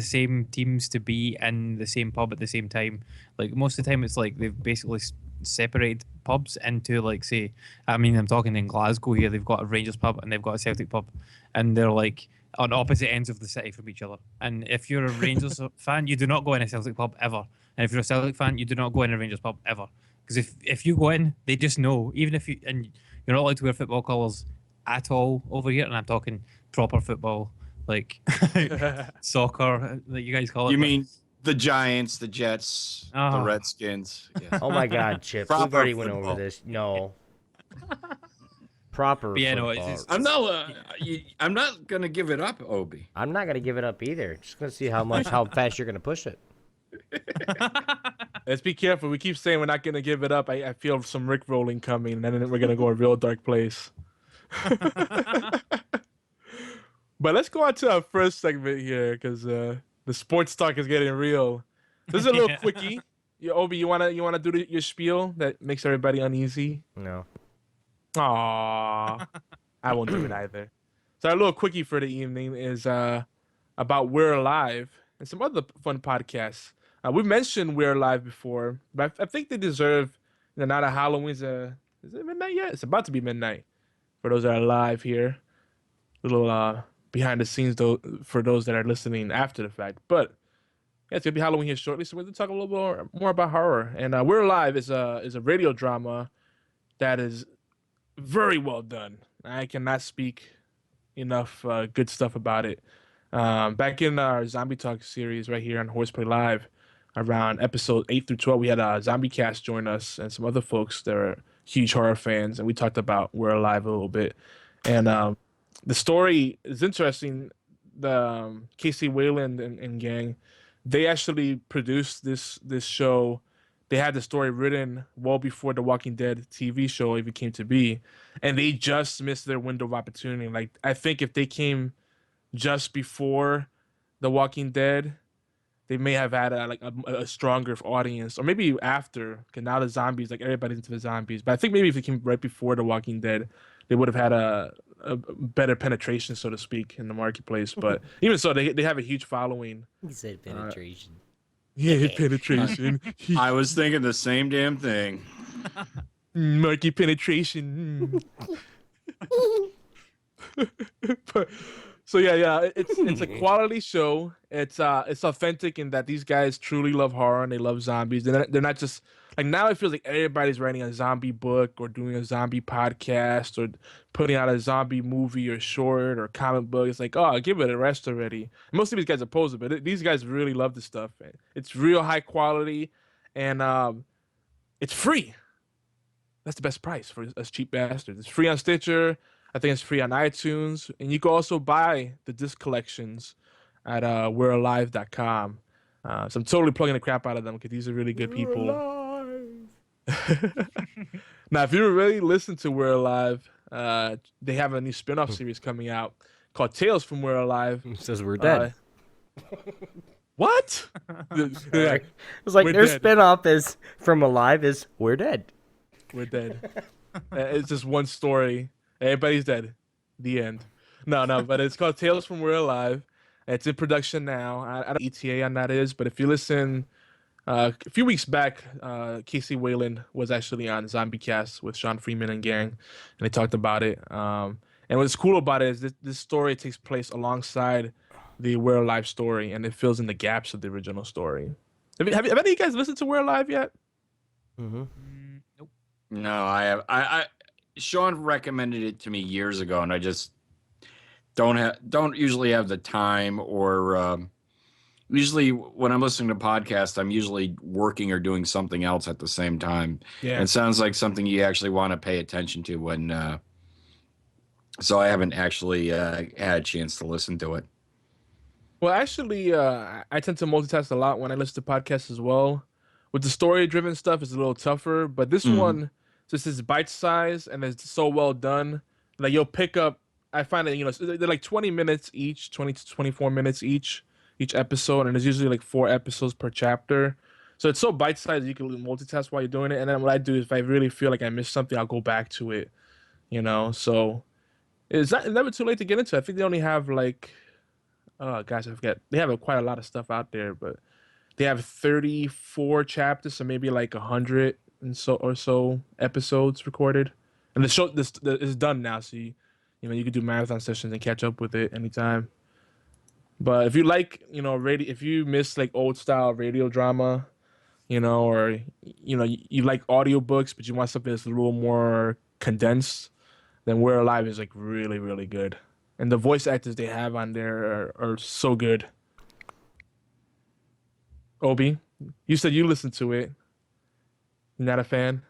same teams to be in the same pub at the same time. Like most of the time, it's like they've basically separated pubs into like I'm talking in Glasgow here. They've got a Rangers pub and they've got a Celtic pub, and they're like on opposite ends of the city from each other. And if you're a Rangers fan, you do not go in a Celtic pub ever. And if you're a Celtic fan, you do not go in a Rangers pub ever. Because if you go in, they just know. Even if you're not allowed to wear football colours at all over here, and I'm talking proper football, like soccer, that you guys call it. You mean the Giants, the Jets, the Redskins? Yeah. Oh my God, Chip! We've already went over this. No. Proper. But yeah, no, football. I'm not gonna give it up, Obi. I'm not gonna give it up either. Just gonna see how fast you're gonna push it. Let's be careful. We keep saying we're not gonna give it up. I feel some Rick rolling coming, and then we're gonna go a real dark place. But let's go on to our first segment here, because the sports talk is getting real. This is a little quickie. Obi, you wanna do your spiel that makes everybody uneasy? No. Aww. I won't do it either. So our little quickie for the evening is about We're Alive and some other fun podcasts. We've mentioned We're Alive before, but I think they deserve, now that Halloween's is it midnight yet? It's about to be midnight for those that are live here. Little behind the scenes though for those that are listening after the fact. But yeah, it's gonna be Halloween here shortly, so we're gonna talk a little more about horror. And We're Alive is a radio drama that is very well done. I cannot speak enough good stuff about it. Back in our Zombie Talk series right here on HorsePLAY Live, around episode 8 through 12, we had Zombie Cast join us and some other folks that are huge horror fans, and we talked about We're Alive a little bit. And the story is interesting. The Casey Wayland and gang, they actually produced this show. They had the story written well before the Walking Dead TV show even came to be, and they just missed their window of opportunity. Like, I think if they came just before the Walking Dead, they may have had a stronger audience, or maybe after. Because now the zombies, like everybody's into the zombies. But I think maybe if it came right before the Walking Dead, they would have had a better penetration, so to speak, in the marketplace. But even so, they have a huge following. He said penetration. Yeah, penetration. I was thinking the same damn thing. Market penetration. But, so yeah, it's a quality show. It's authentic in that these guys truly love horror and they love zombies. They're not just like, now it feels like everybody's writing a zombie book or doing a zombie podcast or putting out a zombie movie or short or comic book. It's like, oh, give it a rest already. Most of these guys oppose it, but these guys really love this stuff. It's real high quality, and it's free. That's the best price for us cheap bastards. It's free on Stitcher. I think it's free on iTunes, and you can also buy the disc collections at we'realive.com. So I'm totally plugging the crap out of them because these are really good people. Now, if you really listen to We're Alive, they have a new spin-off series coming out called Tales from We're Alive. It says we're dead. What? Yeah. It was like their spin-off is from Alive is We're Dead. We're dead. It's just one story. Everybody's dead. The end. No, but it's called Tales from We're Alive. It's in production now. I don't know what ETA on that is, but if you listen, a few weeks back, Casey Wayland was actually on Zombie Cast with Sean Freeman and gang, and they talked about it. And what's cool about it is this story takes place alongside the We're Alive story, and it fills in the gaps of the original story. Have any of you guys listened to We're Alive yet? Mm-hmm. Nope. No, I have. I Sean recommended it to me years ago, and I just don't usually have the time, or usually when I'm listening to podcasts, I'm usually working or doing something else at the same time. Yeah. And it sounds like something you actually want to pay attention to when. So I haven't actually had a chance to listen to it. Well, actually, I tend to multitask a lot when I listen to podcasts as well. With the story-driven stuff, it's a little tougher, but this one just is bite-sized and it's so well done. Like you'll pick up. I find that they're like 20 minutes each, 20 to 24 minutes each episode, and there's usually like 4 episodes per chapter. So it's so bite-sized you can multitask while you're doing it. And then what I do is if I really feel like I missed something, I'll go back to it. So it's never too late to get into it. I think they only have like. Oh gosh, I forget. They have quite a lot of stuff out there, but they have 34 chapters, so maybe like 100 and so episodes recorded. And the show this is done now, so you can do marathon sessions and catch up with it anytime. But if you like, radio, if you miss like old style radio drama, or you like audiobooks, but you want something that's a little more condensed, then We're Alive is like really, really good. And the voice actors they have on there are so good. Obi, you said you listened to it. You're not a fan?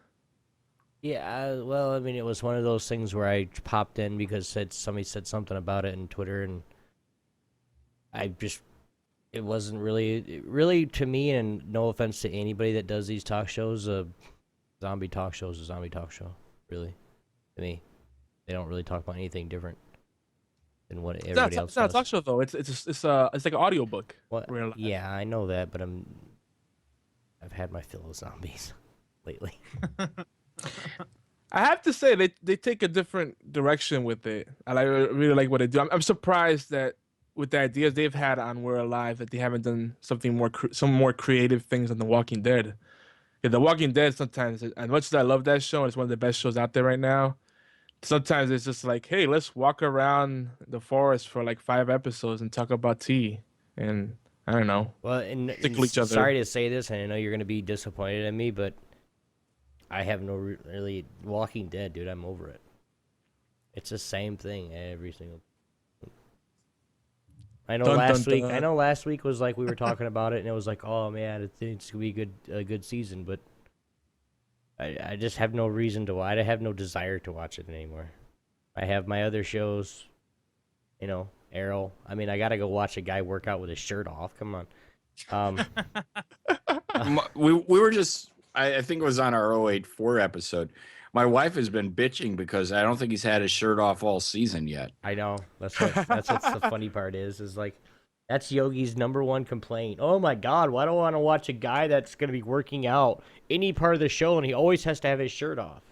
Yeah, well, I mean, it was one of those things where I popped in because somebody said something about it in Twitter, and it wasn't really to me, and no offense to anybody that does these talk shows, zombie talk show is a zombie talk show, really. To me, they don't really talk about anything different than what everybody else It's not a does. talk show though. It's like an audiobook. What? We're Alive. Yeah, I know that, but I've had my fill of zombies lately. I have to say they take a different direction with it. Really like what they do. I'm surprised that with the ideas they've had on We're Alive that they haven't done some more creative things on The Walking Dead. Yeah, The Walking Dead sometimes, as much as I love that show, it's one of the best shows out there right now. Sometimes it's just like, hey, let's walk around the forest for like 5 episodes and talk about tea, and I don't know. Well, and Tickle each other. sorry to say this, and I know you're going to be disappointed in me, but I have no really Walking Dead, dude. I'm over it. It's the same thing every single. I know I know last week was like we were talking about it, and it was like, oh man, it's gonna be a good season, but I just have no reason to. I have no desire to watch it anymore. I have my other shows, Arrow. I mean, I gotta go watch a guy work out with his shirt off. Come on. We were just. I think it was on our 084 episode. My wife has been bitching because I don't think he's had his shirt off all season yet. I know. That's what the funny part is like that's Yogi's #1 complaint. Oh my God, why do I want to watch a guy that's gonna be working out any part of the show and he always has to have his shirt off?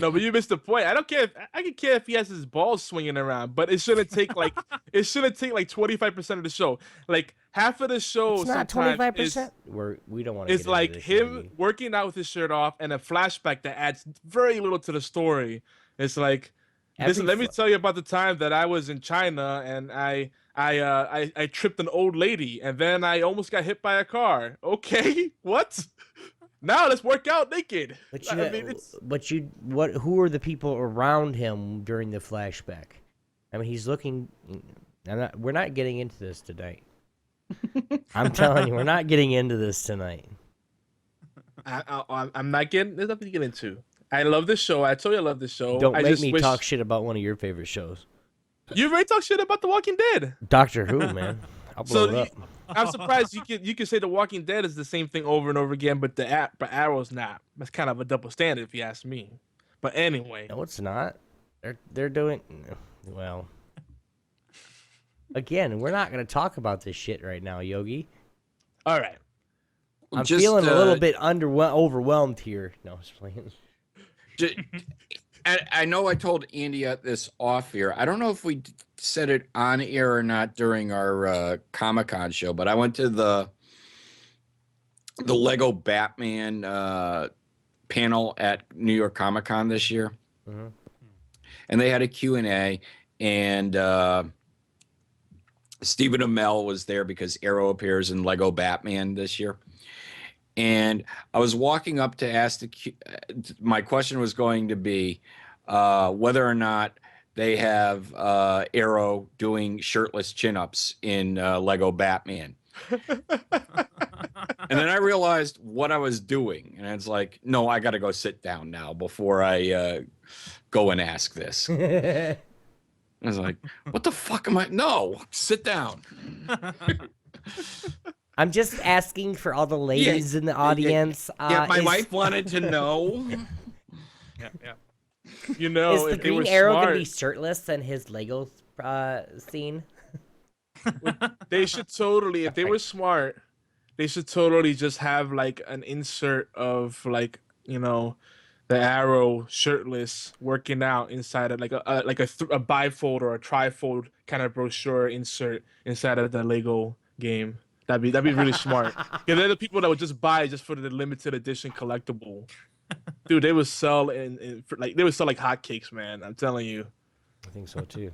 No, but you missed the point. I don't care. I can care if he has his balls swinging around, but it shouldn't take like 25% of the show. Like half of the show. It's not 25%. We don't want to. It's like him working out with his shirt off and a flashback that adds very little to the story. It's like, listen, let me tell you about the time that I was in China and I tripped an old lady and then I almost got hit by a car. Okay, what? Now let's work out naked. Who are the people around him during the flashback? I mean, he's looking. We're not getting into this tonight. I'm telling you, we're not getting into this tonight. I'm not getting. There's nothing to get into. I love this show. I told you I love this show. Don't make me talk shit about one of your favorite shows. You've already talked shit about The Walking Dead. Doctor Who, man. I'll blow it up. I'm surprised you can say The Walking Dead is the same thing over and over again, but Arrow's not. That's kind of a double standard if you ask me. But anyway, no, it's not. They're doing well. Again, we're not going to talk about this shit right now, Yogi. All right. I'm feeling a little bit overwhelmed here. No, I'm just playing. I know I told Andy this off here. I don't know if we said it on air or not during our Comic-Con show, but I went to the Lego Batman panel at New York Comic-Con this year. Mm-hmm. And they had a Q&A, and Stephen Amell was there because Arrow appears in Lego Batman this year. And I was walking up to ask my question was going to be whether or not they have Arrow doing shirtless chin-ups in Lego Batman. And then I realized what I was doing. And it's like, no, I got to go sit down now before I go and ask this. I was like, what the fuck am I? No, sit down. I'm just asking for all the ladies in the audience. My wife wanted to know. Yeah. You know, Is the if they were Green Arrow smart, gonna be shirtless in his Lego scene? they should totally, if they were smart, they should totally just have like an insert of like, you know, the Arrow shirtless working out inside of like a bifold or a trifold kind of brochure insert inside of the Lego game. That'd be really smart. Yeah, they're the people that would just buy it just for the limited edition collectible. Dude, they would sell they would sell like hotcakes, man. I'm telling you. I think so too.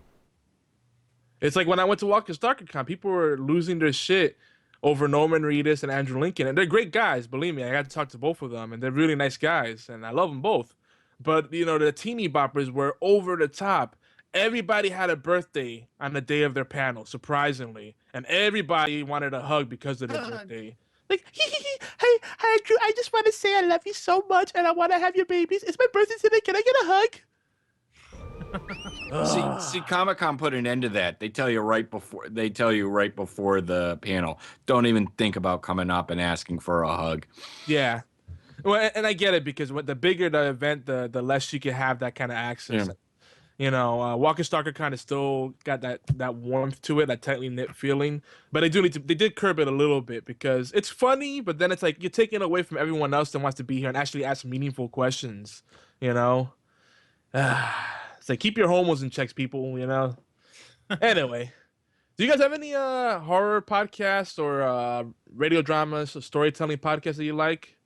It's like when I went to Walker StarkerCon, people were losing their shit over Norman Reedus and Andrew Lincoln, and they're great guys. Believe me, I got to talk to both of them, and they're really nice guys, and I love them both. But you know, the teeny boppers were over the top. Everybody had a birthday on the day of their panel, surprisingly, and everybody wanted a hug because of their birthday. Like, hey, Andrew, I just want to say I love you so much, and I want to have your babies. It's my birthday today. Can I get a hug? See, Comic-Con put an end to that. They tell you right before the panel, don't even think about coming up and asking for a hug. Yeah. Well, and I get it because the bigger the event, the less you can have that kind of access. Yeah. You know, Walker Stalker kind of still got that warmth to it, that tightly knit feeling. But they did curb it a little bit because it's funny, but then it's like you're taking away from everyone else that wants to be here and actually ask meaningful questions. You know, it's like keep your homos in checks, people. You know. Anyway, do you guys have any horror podcasts or radio dramas or storytelling podcasts that you like?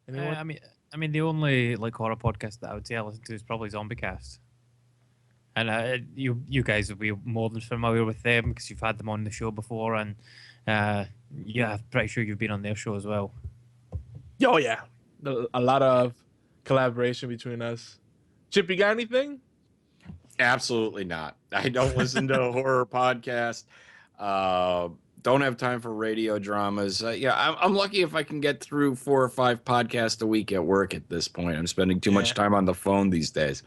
Anyone? I mean, the only like horror podcast that I would say I listen to is probably ZombieCast, and you guys will be more than familiar with them because you've had them on the show before, and yeah, I'm pretty sure you've been on their show as well. Oh yeah, a lot of collaboration between us. Chip, you got anything? Absolutely not. I don't listen to a horror podcast. Don't have time for radio dramas. I'm lucky if I can get through 4 or 5 podcasts a week at work at this point. I'm spending too much time on the phone these days.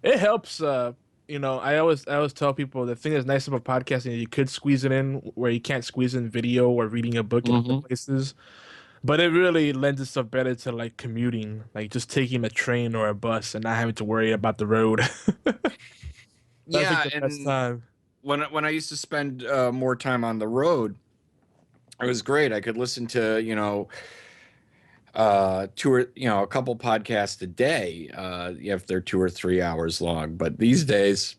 It helps. You know, I always tell people the thing that's nice about podcasting is you could squeeze it in where you can't squeeze in video or reading a book in other places. But it really lends itself better to like commuting, like just taking a train or a bus and not having to worry about the road. That's like the best time. When I used to spend more time on the road, it was great. I could listen to a couple podcasts a day if they're 2 or 3 hours long. But these days,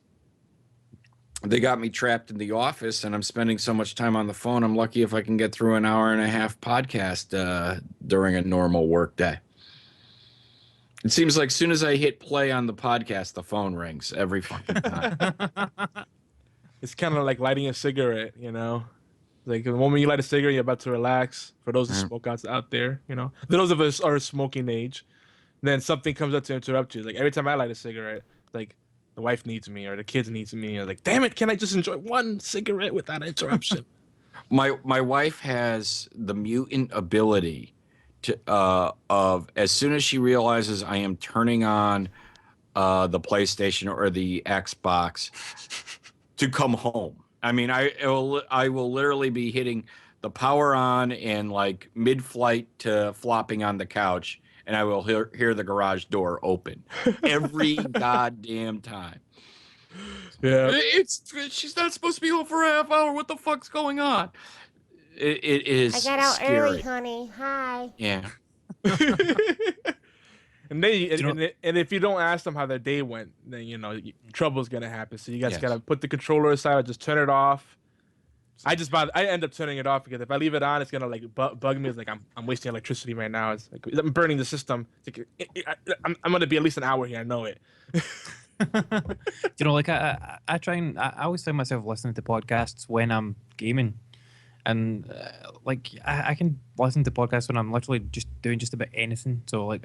they got me trapped in the office, and I'm spending so much time on the phone. I'm lucky if I can get through an hour and a half podcast during a normal work day. It seems like as soon as I hit play on the podcast, the phone rings every fucking time. It's kind of like lighting a cigarette, you know? Like the moment you light a cigarette, you're about to relax. For those smoke outs out there, you know? Those of us are smoking age. Then something comes up to interrupt you. Like every time I light a cigarette, like the wife needs me or the kids needs me. I'm like, damn it, can I just enjoy one cigarette without interruption? My wife has the mutant ability to of as soon as she realizes I am turning on the PlayStation or the Xbox to come home. I mean, I will literally be hitting the power on and like mid-flight to flopping on the couch, and I will hear the garage door open every goddamn time. Yeah, she's not supposed to be home for a half hour. What the fuck's going on? It is. I got out scary. early, honey. Hi. Yeah. And then, you know- and if you don't ask them how their day went, then trouble's gonna happen. So you guys Yes. gotta put the controller aside or just turn it off. I end up turning it off because if I leave it on, it's gonna like bug me. It's like I'm wasting electricity right now. It's like I'm burning the system. It's like, I'm gonna be at least an hour here. I know it. like I try and I always find myself listening to podcasts when I'm gaming, and like I can listen to podcasts when I'm literally just doing just about anything. So like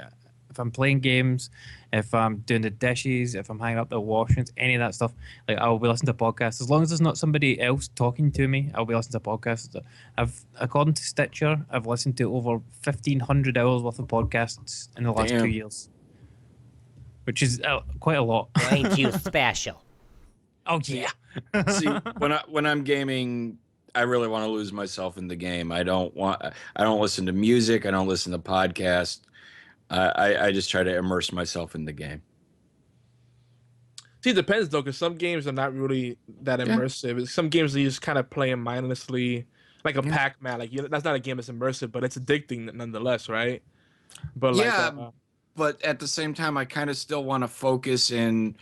if I'm playing games, if I'm doing the dishes, if I'm hanging up the washings, any of that stuff, like I'll be listening to podcasts. As long as there's not somebody else talking to me, I'll be listening to podcasts. According to Stitcher, I've listened to over 1,500 hours worth of podcasts in the last 2 years, which is quite a lot. Ain't you special? Oh yeah. See, when I'm gaming, I really want to lose myself in the game. I don't listen to music. I don't listen to podcasts. I just try to immerse myself in the game. See, it depends though, because some games are not really that immersive. Some games you just kind of play mindlessly, like a Pac-Man. Like that's not a game that's immersive, but it's addicting nonetheless, right? But but at the same time, I kind of still want to focus in,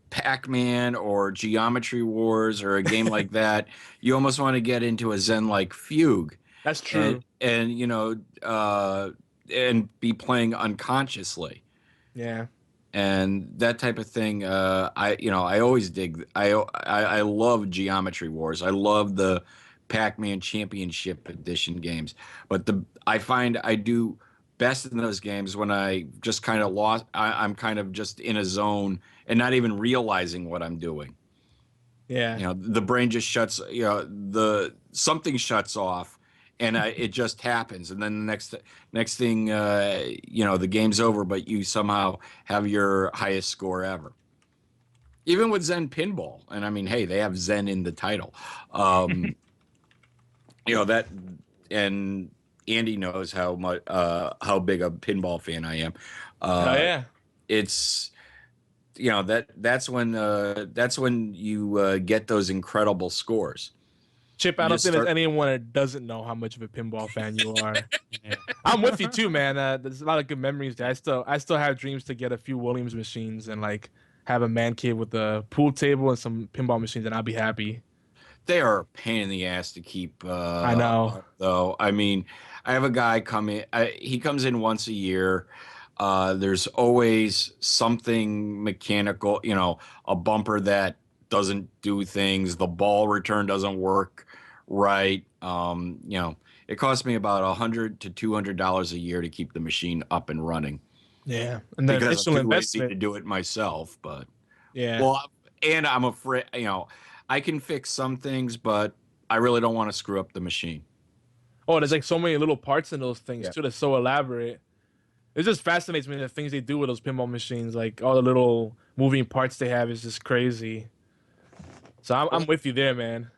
Pac-Man or Geometry Wars or a game like that. You almost want to get into a Zen-like fugue. That's true. And be playing unconsciously. Yeah. And that type of thing, I always dig. I love Geometry Wars. I love the Pac-Man Championship Edition games. But I find I do best in those games when I just kind of lost. I'm kind of just in a zone and not even realizing what I'm doing. Yeah. The brain just shuts. Something shuts off. And it just happens, and then the next thing, the game's over, but you somehow have your highest score ever. Even with Zen Pinball, and I mean, hey, they have Zen in the title. That, and Andy knows how big a pinball fan I am. Oh yeah. It's that's when you get those incredible scores. Chip, I don't think there's anyone that doesn't know how much of a pinball fan you are. I'm with you too, man. There's a lot of good memories there. I still have dreams to get a few Williams machines and like have a man cave with a pool table and some pinball machines, and I'll be happy. They are a pain in the ass to keep. I know. Though, I mean, I have a guy come in. He comes in once a year. There's always something mechanical, a bumper that doesn't do things. The ball return doesn't work right. It costs me about $100 to $200 a year to keep the machine up and running. Yeah, and then because I'm too investment lazy to do it myself. But yeah, well, and I'm afraid. I can fix some things, but I really don't want to screw up the machine. Oh, there's like so many little parts in those things too. That's so elaborate. It just fascinates me the things they do with those pinball machines. Like all the little moving parts they have is just crazy. So I'm with you there, man.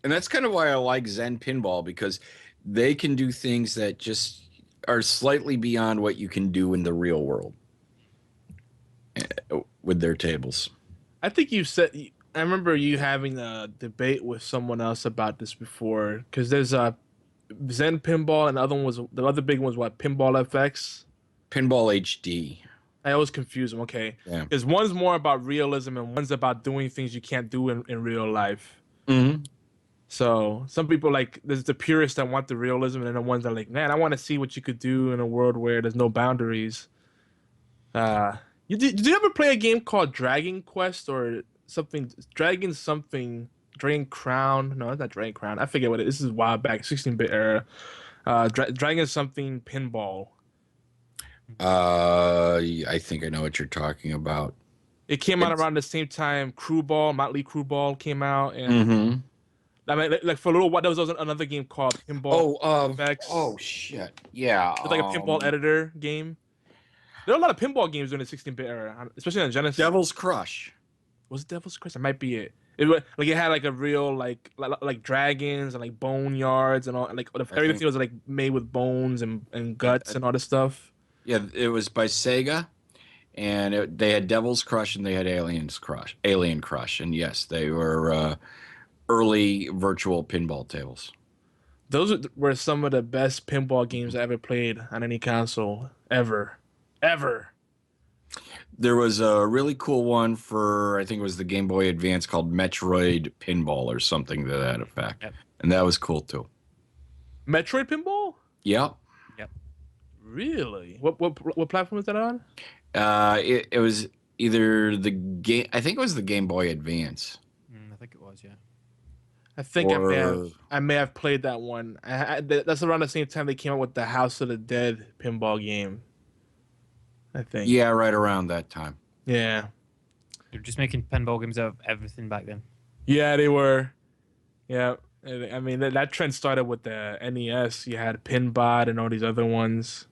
And that's kind of why I like Zen Pinball, because they can do things that just are slightly beyond what you can do in the real world with their tables. I think I remember you having a debate with someone else about this before, because there's a Zen Pinball, and the other big one was what, Pinball FX? Pinball HD. I always confuse them. Okay, because one's more about realism and one's about doing things you can't do in real life. Mm-hmm. So some people there's the purists that want the realism, and then the ones that are like, man, I want to see what you could do in a world where there's no boundaries. Did you ever play a game called Dragon Quest or something? Dragon Crown? No, it's not Dragon Crown. I forget what it is. This is a while back, 16-bit era. Dragon something pinball. I think I know what you're talking about. It came out around the same time Motley Crue Ball came out, and I mean, like for a little while, there was also another game called Pinball FX. Oh shit! Yeah, it's like a pinball editor game. There are a lot of pinball games during the 16-bit era, especially on Genesis. Devil's Crush. Was it Devil's Crush? It might be it. It had like a real like dragons and like boneyards and all, and like everything was like made with bones and guts and all this stuff. Yeah, it was by Sega, and they had Devil's Crush and they had Alien Crush, and yes, they were early virtual pinball tables. Those were some of the best pinball games I ever played on any console. ever. There was a really cool one for, I think it was the Game Boy Advance, called Metroid Pinball or something to that effect. Yep. And that was cool too. Metroid Pinball? Yep. Yep. Really? What platform is that on? It was either the game, I think it was the Game Boy Advance. I think it was, yeah. I think Or- I may have played that one. That's around the same time they came out with the House of the Dead pinball game. I think. Yeah, right around that time. Yeah. They were just making pinball games out of everything back then. Yeah, they were. Yeah. I mean, that trend started with the NES. You had Pinbot and all these other ones,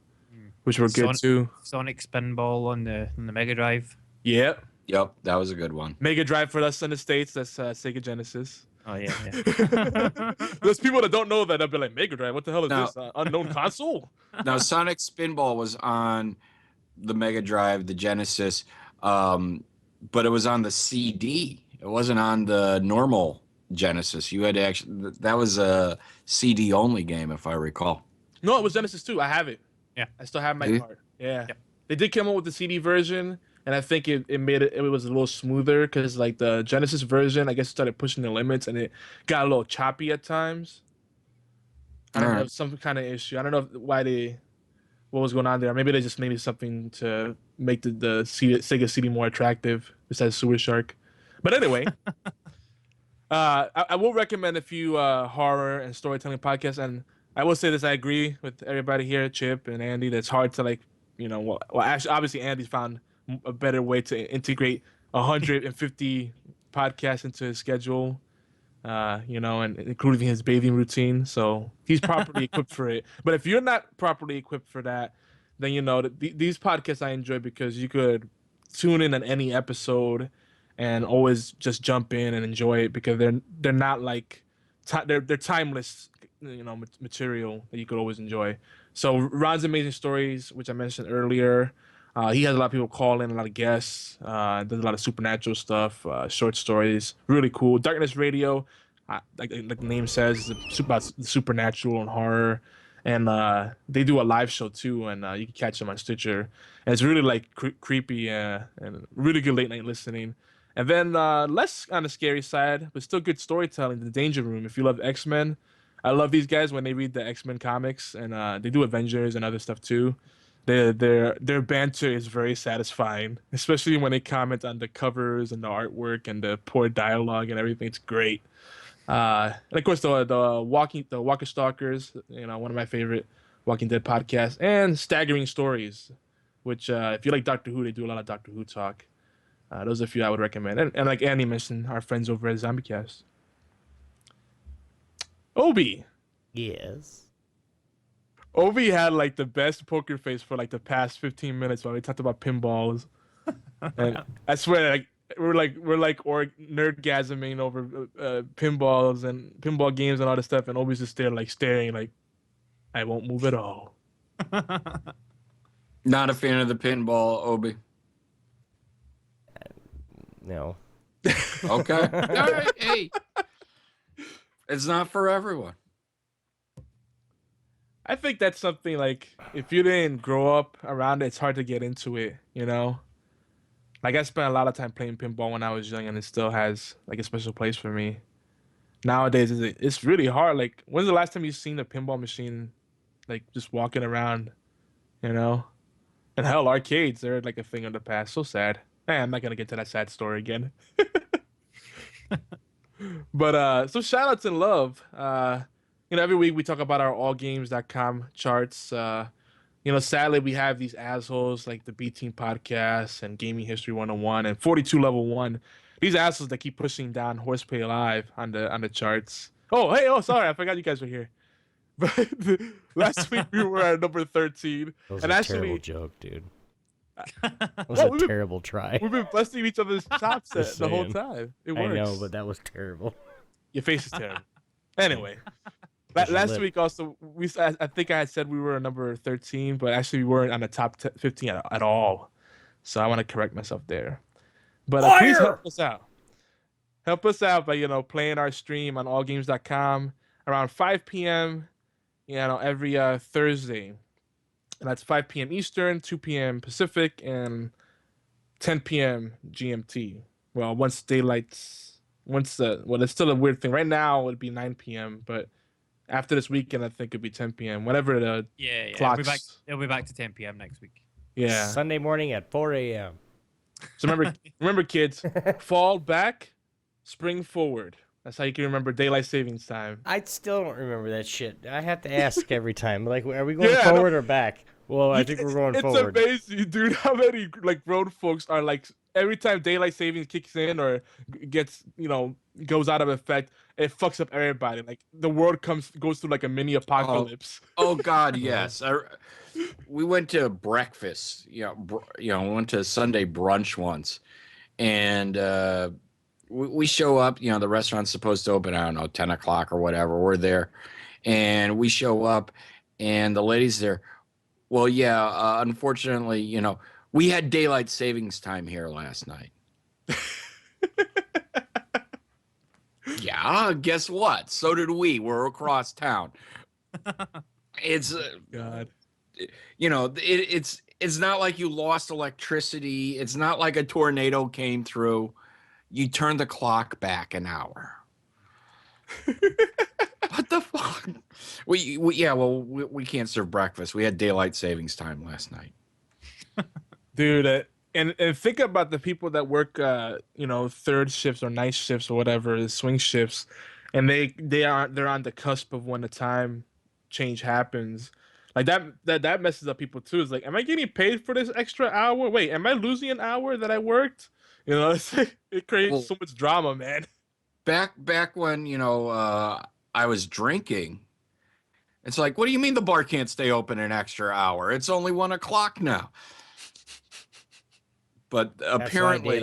which were good too. Sonic's Pinball on the Mega Drive. Yep. Yep, that was a good one. Mega Drive for us in the States. That's Sega Genesis. Oh yeah. There's people that don't know that. They'll be like, Mega Drive? What the hell is Now- this? Unknown console? Now, Sonic Spinball was on the Mega Drive, the Genesis, but it was on the CD. It wasn't on the normal Genesis. You had to actually, that was a CD only game, if I recall. No, it was Genesis too. I have it. Yeah. I still have my Really? card. Yeah. Yep. They did come up with the CD version, and I think it made it was a little smoother because like the Genesis version, I guess started pushing the limits and it got a little choppy at times. I don't know, Alright. some kind of issue. I don't know what was going on there. Maybe they just made something to make the Sega CD more attractive besides Sewer Shark. But anyway, I will recommend a few horror and storytelling podcasts, and I will say this: I agree with everybody here, Chip and Andy. That's hard to actually, obviously, Andy's found a better way to integrate 150 podcasts into his schedule. And including his bathing routine. So he's properly equipped for it. But if you're not properly equipped for that, then these podcasts I enjoy because you could tune in on any episode and always just jump in and enjoy it because they're not like they're timeless, material that you could always enjoy. So Ron's Amazing Stories, which I mentioned earlier. He has a lot of people call in, a lot of guests. Does a lot of supernatural stuff, short stories, really cool. Darkness Radio, like the name says, it's about the supernatural and horror. And they do a live show too, and you can catch them on Stitcher. And it's really like creepy and really good late night listening. And then less on the scary side, but still good storytelling. The Danger Room. If you love X-Men, I love these guys when they read the X-Men comics, and they do Avengers and other stuff too. Their banter is very satisfying, especially when they comment on the covers and the artwork and the poor dialogue and everything. It's great. And of course the Walker Stalkers, one of my favorite Walking Dead podcasts, and Staggering Stories, which if you like Doctor Who, they do a lot of Doctor Who talk. Those are a few I would recommend. And like Andy mentioned, our friends over at ZombieCast. Obi. Yes. Obi had like the best poker face for like the past 15 minutes while we talked about pinballs. And I swear, like we're nerdgasming over pinballs and pinball games and all this stuff, and Obi's just staring like I won't move at all. Not a fan of the pinball, Obi. No. Okay. All right. Hey, it's not for everyone. I think that's something like if you didn't grow up around it, it's hard to get into it, Like I spent a lot of time playing pinball when I was young, and it still has like a special place for me. Nowadays, it's really hard. Like, when's the last time you've seen a pinball machine, like just walking around, And hell, arcades, they're like a thing of the past. So sad. I'm not gonna get to that sad story again. But so shout outs and love. Every week we talk about our allgames.com charts. Sadly we have these assholes like the B Team podcast and Gaming History 101 and 42 Level 1. These assholes that keep pushing down HorsePLAY Live on the charts. Sorry, I forgot you guys were here. But last week we were at number 13. That was and a actually, terrible joke, dude. That was Well, a terrible try. we've been busting each other's chops Just the whole saying. time. It I works. know, but that was terrible. Your face is terrible. Anyway, Where's your last lip? week also I think I had said we were number 13, but actually we weren't on the top 15 at all. So I want to correct myself there. But please help us out. Help us out by playing our stream on allgames.com around 5 p.m. Every Thursday. And that's 5 p.m. Eastern, 2 p.m. Pacific, and 10 p.m. GMT. Well, well, it's still a weird thing. Right now, it would be 9 p.m., but after this weekend, I think it'd be 10 p.m. Whenever the Yeah, yeah. clocks. It'll be back to 10 p.m. next week. Yeah. Sunday morning at 4 a.m. So remember, kids, fall back, spring forward. That's how you can remember daylight savings time. I still don't remember that shit. I have to ask every time. Like, are we going Yeah, forward or back? Well, I think we're going forward. It's amazing, dude. How many like grown folks are like every time daylight savings kicks in or gets goes out of effect, it fucks up everybody. Like the world goes through like a mini apocalypse. Oh God, yes. We went to breakfast. We went to Sunday brunch once, and we show up. The restaurant's supposed to open, I don't know, 10 o'clock or whatever. We're there, and we show up, and the lady's there. Well, yeah, unfortunately, we had daylight savings time here last night. Yeah, guess what? So did we. We're across town. It's God. It's not like you lost electricity. It's not like a tornado came through. You turn the clock back an hour. What the fuck? We can't serve breakfast. We had daylight savings time last night. Dude, and think about the people that work third shifts or night shifts or whatever, swing shifts, and they're on the cusp of when the time change happens. Like that messes up people too. It's like, am I getting paid for this extra hour? Wait, am I losing an hour that I worked? It's like, it creates so much drama, man. Back when I was drinking, it's like, what do you mean the bar can't stay open an extra hour? It's only 1 o'clock now. But apparently,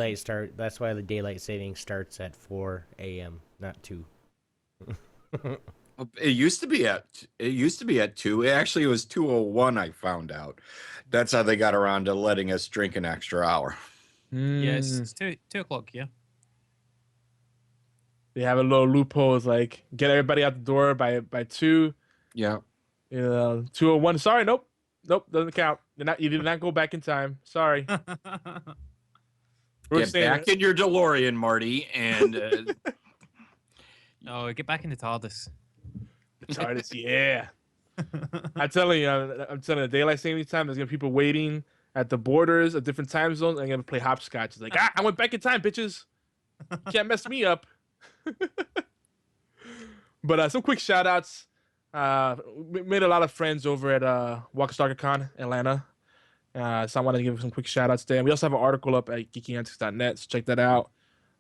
that's why the daylight saving starts at 4 a.m., not 2. It used to be at 2. It was 2:01. I found out. That's how they got around to letting us drink an extra hour. Yes, it's 2 o'clock. Yeah. They have a little loophole. It's like get everybody out the door by 2. Yeah. 2:01. Sorry, nope, doesn't count. You did not go back in time. Sorry. Get back in your DeLorean, Marty, and No, get back in the TARDIS. TARDIS, yeah. I'm telling you, daylight savings time. There's gonna be people waiting at the borders of different time zones and gonna play hopscotch. It's like, I went back in time, bitches. You can't mess me up. But some quick shout outs. We made a lot of friends over at WalkerStalkerCon Atlanta. So I want to give some quick shout outs there. And we also have an article up at geekyantics.net, so check that out.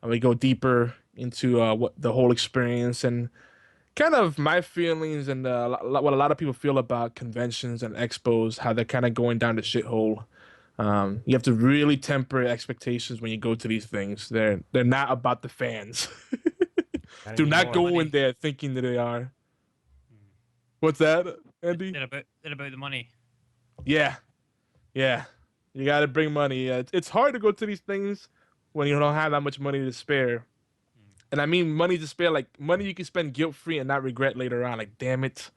We go deeper into what the whole experience and kind of my feelings and what a lot of people feel about conventions and expos, how they're kind of going down the shithole. You have to really temper expectations when you go to these things. They're not about the fans. Do not go in there thinking that they are. What's that, Andy? They're about the money. Yeah. You got to bring money. It's hard to go to these things when you don't have that much money to spare. And I mean money to spare, like money you can spend guilt-free and not regret later on. Like, damn it.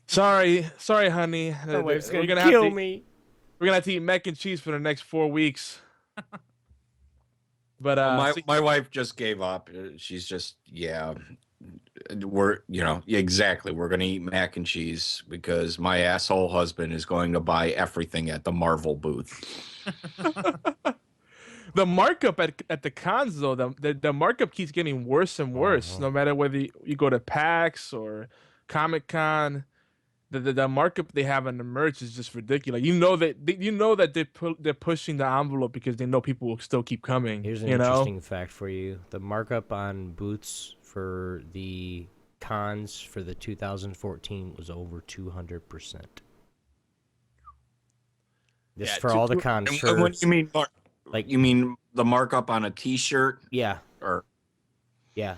Sorry, honey. My wife's going to kill me. We're going to have to eat mac and cheese for the next 4 weeks. But my wife just gave up. She's just, we're exactly. We're going to eat mac and cheese because my asshole husband is going to buy everything at the Marvel booth. The markup at the cons, though, the markup keeps getting worse and worse. No matter whether you go to PAX or Comic-Con, the markup they have on the merch is just ridiculous. That they're pushing the envelope because they know people will still keep coming. Here's an interesting fact for you: the markup on booths for the cons for the 2014 was over 200%. This for all the cons. What do you mean? Like, you mean the markup on a T-shirt? Yeah. Or yeah,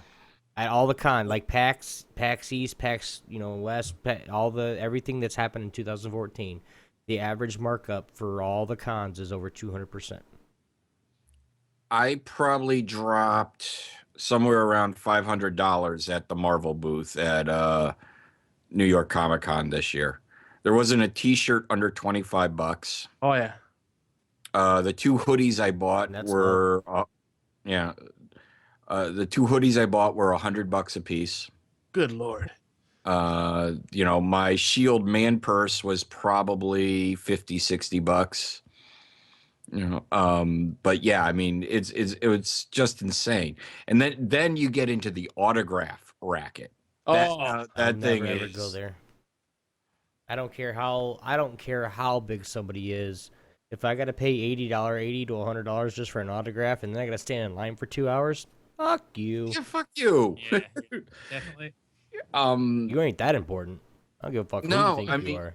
at all the con, like PAX East, PAX West, everything that's happened in 2014, the average markup for all the cons is over 200%. I probably dropped somewhere around $500 at the Marvel booth at New York Comic Con this year. There wasn't a T-shirt under $25. Oh yeah. The two hoodies I bought That's were, yeah, the two hoodies I bought were $100 a piece. Good lord. You know, my Shield man purse was probably 50, $60. You know, but yeah, I mean, it's just insane. And then you get into the autograph racket. That Oh, I'll that thing never ever go is there. I don't care how big somebody is. If I gotta pay $80 to $100 just for an autograph, and then I gotta stand in line for 2 hours, fuck you. yeah, fuck you. Yeah, definitely. You ain't that important. I don't give a fuck who you No, think I you mean, are.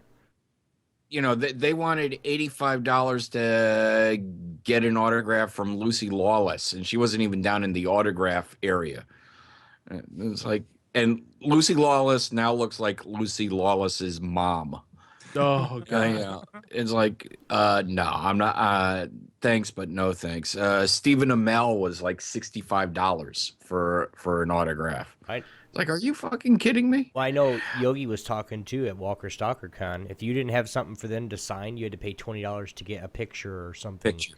you know, they wanted $85 to get an autograph from Lucy Lawless, and she wasn't even down in the autograph area. It was like, and Lucy Lawless now looks like Lucy Lawless's mom. oh god. Yeah, it's like, no, I'm not. Thanks, but no thanks. Stephen Amell was like $65 for an autograph. I Like, are you fucking kidding me? Well, I know Yogi was talking too at Walker Stalker Con. If you didn't have something for them to sign, you had to pay $20 to get a picture or something. Picture.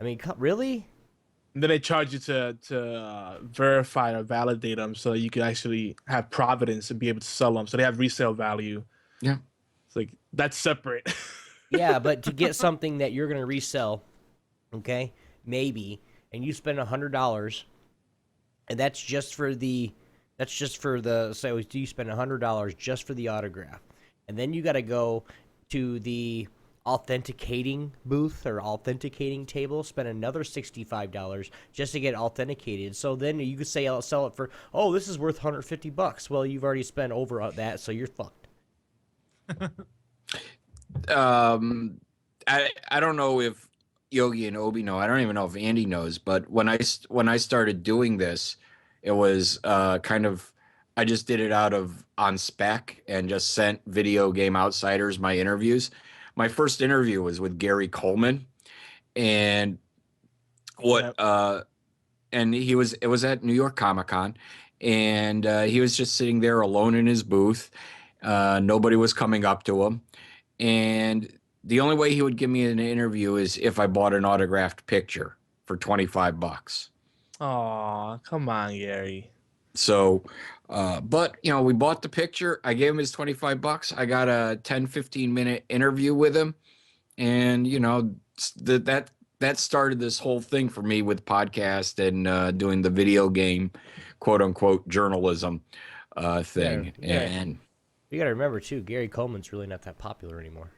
I mean, really? And then they charge you to verify or validate them so that you can actually have providence and be able to sell them. So they have resale value. Yeah. It's like that's separate. Yeah, but to get something that you're gonna resell, okay, maybe, and you spend $100, and that's just for the so you spend $100 just for the autograph, and then you got to go to the authenticating booth or authenticating table, spend another $65 just to get authenticated. So then you could say I'll sell it for, oh, this is worth $150. Well, you've already spent over that, so you're fucked. I don't know if Yogi and Obi know. I don't even know if Andy knows. But when I started doing this, it was kind of, I just did it out of on spec and just sent Video Game Outsiders my interviews. My first interview was with Gary Coleman, and and it was at New York Comic Con, and he was just sitting there alone in his booth. Nobody was coming up to him, and the only way he would give me an interview is if I bought an autographed picture for $25. Aw, come on, Gary. So, but you know, we bought the picture. I gave him his $25. I got a 10-15 minute interview with him, and you know, that started this whole thing for me with podcast and doing the video game, quote unquote, journalism thing. Yeah. And You got to remember too, Gary Coleman's really not that popular anymore.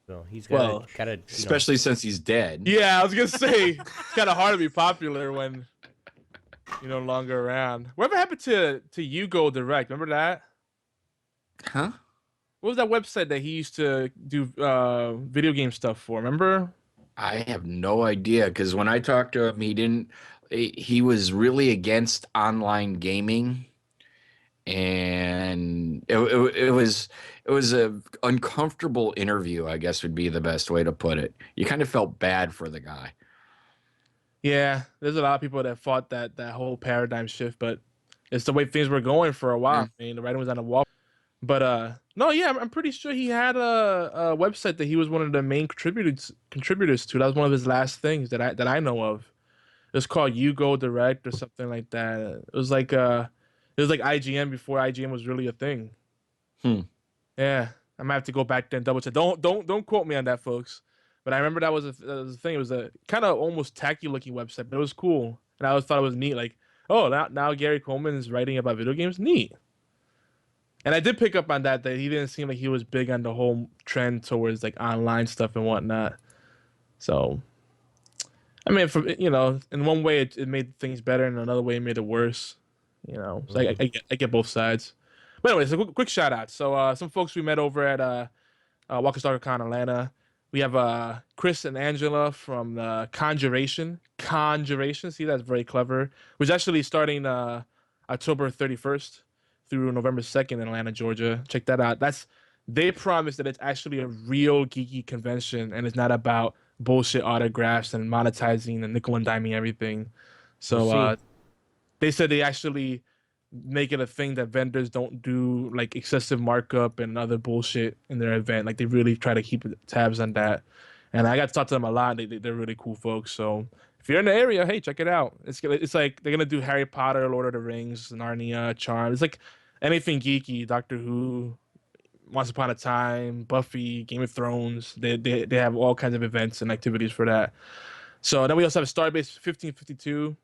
So he's got to especially since he's dead. Yeah, I was gonna say it's kind of hard to be popular when you're no longer around. Whatever happened to Yugo Direct? Remember that? Huh? What was that website that he used to do video game stuff for? Remember? I have no idea, because when I talked to him, he was really against online gaming, and it was a uncomfortable interview, I guess would be the best way to put it. You kind of felt bad for the guy. Yeah, there's a lot of people that fought that whole paradigm shift, but it's the way things were going for a while. I mean, the writing was on the wall. But no, yeah, I'm pretty sure he had a website that he was one of the main contributors to. That was one of his last things that I know of. It was called You Go Direct or something like that. It was like IGN before IGN was really a thing. Yeah, I'm gonna have to go back there and double check. Don't quote me on that, folks. But I remember that was a thing. It was a kind of almost tacky looking website, but it was cool, and I always thought it was neat. Like, oh, now Gary Coleman is writing about video games. Neat. And I did pick up on that he didn't seem like he was big on the whole trend towards like online stuff and whatnot. So, I mean, in one way it made things better, and another way it made it worse. So I get both sides. But anyway, so quick shout out. So some folks we met over at Walker Stalker Con Atlanta. We have Chris and Angela from Conjuration. See, that's very clever. Which is actually starting October 31st through November 2nd in Atlanta, Georgia. Check that out. They promise that it's actually a real geeky convention and it's not about bullshit autographs and monetizing and nickel and diming everything. So they said they actually make it a thing that vendors don't do like excessive markup and other bullshit in their event. Like they really try to keep tabs on that. And I got to talk to them a lot. They're really cool folks. So if you're in the area, hey, check it out. It's like they're gonna do Harry Potter, Lord of the Rings, Narnia, Charm. It's like anything geeky, Doctor Who, Once Upon a Time, Buffy, Game of Thrones. They have all kinds of events and activities for that. So then we also have Starbase 1552,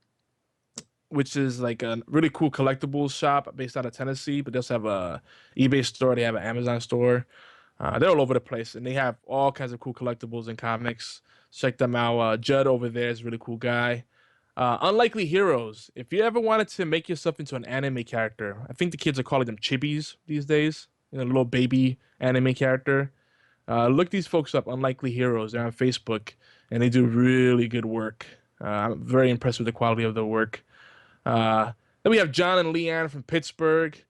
which is like a really cool collectibles shop based out of Tennessee. But they also have a eBay store. They have an Amazon store. They're all over the place, and they have all kinds of cool collectibles and comics. Check them out. Judd over there is a really cool guy. Unlikely Heroes. If you ever wanted to make yourself into an anime character, I think the kids are calling them chibis these days. You know, little baby anime character. Look these folks up. Unlikely Heroes. They're on Facebook, and they do really good work. I'm very impressed with the quality of their work. Then we have John and Leanne from Pittsburgh,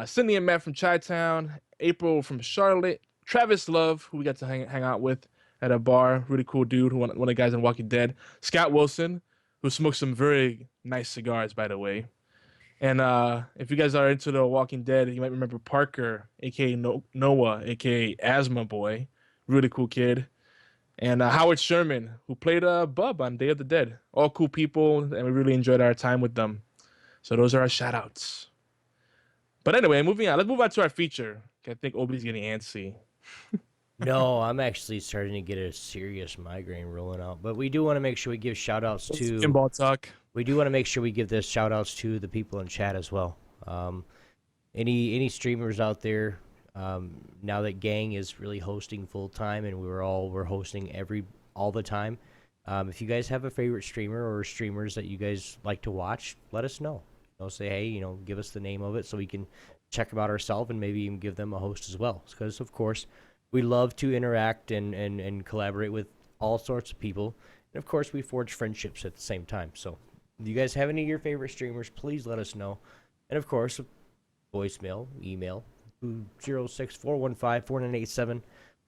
Cindy and Matt from Chi-Town, April from Charlotte, Travis Love, who we got to hang out with at a bar, really cool dude, one of the guys in Walking Dead, Scott Wilson, who smokes some very nice cigars, by the way. And if you guys are into The Walking Dead, you might remember Parker, aka Noah, aka Asthma Boy, really cool kid. And Howard Sherman, who played Bub on Day of the Dead. All cool people, and we really enjoyed our time with them. So those are our shout-outs. But anyway, moving on. Let's move on to our feature. I think Obi's getting antsy. No, I'm actually starting to get a serious migraine rolling out. But we do want to make sure we give shout-outs to... Pinball talk. We do want to make sure we give this shout-outs to the people in chat as well. Any streamers out there, now that Gang is really hosting full-time and we're hosting all the time, if you guys have a favorite streamer or streamers that you guys like to watch, let us know. Say, hey, give us the name of it so we can check them out ourselves and maybe even give them a host as well. Because, of course, we love to interact and collaborate with all sorts of people. And, of course, we forge friendships at the same time. So if you guys have any of your favorite streamers, please let us know. And, of course, voicemail, email, 206-415-4987, or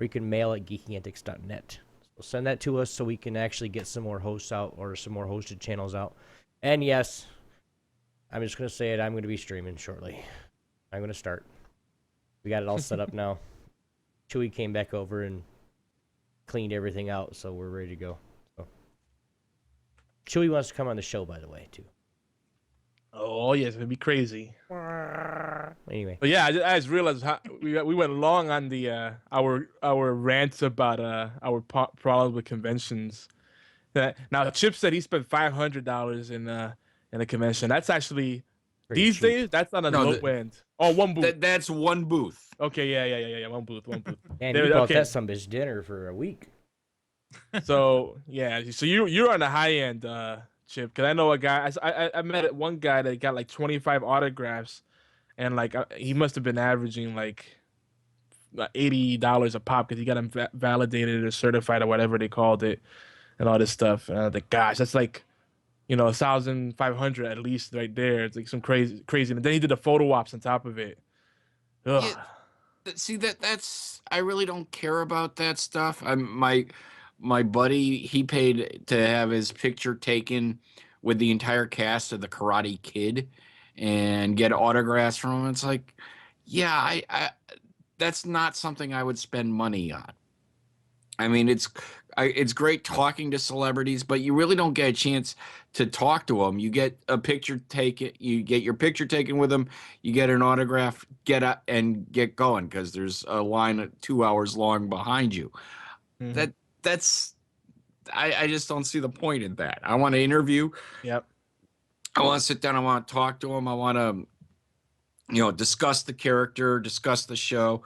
you can mail at geekingantics.net. So send that to us so we can actually get some more hosts out or some more hosted channels out. And, yes, I'm just going to say it. I'm going to be streaming shortly. I'm going to start. We got it all set up now. Chewy came back over and cleaned everything out, so we're ready to go. So. Chewy wants to come on the show, by the way, too. Oh, yeah, it's going to be crazy. Anyway. But yeah, I just realized how we went long on the our rants about our problems with conventions. Now, Chip said he spent $500 in a convention. That's actually... Pretty These cheap. days, that's on a low end. Oh, one booth. That's one booth. Okay, yeah. One booth. And you bought that some bitch dinner for a week. So yeah, so you're on the high end, Chip. Because I know a guy. I met one guy that got like 25 autographs, and like he must have been averaging like $80 a pop because he got them validated or certified or whatever they called it, and all this stuff. And I was like, gosh, that's like, 1,500 at least right there. It's like some crazy. And then he did the photo ops on top of it. Ugh. Yeah, see that's I really don't care about that stuff. My buddy, he paid to have his picture taken with the entire cast of the Karate Kid and get autographs from him. It's like, yeah, I that's not something I would spend money on. I mean, it's great talking to celebrities, but you really don't get a chance to talk to them. You get a picture taken, you get your picture taken with them, you get an autograph, get up and get going because there's a line 2 hours long behind you. Mm-hmm. I just don't see the point in that. I want to interview. Yep. I want to sit down. I want to talk to them. I want to, discuss the character, discuss the show,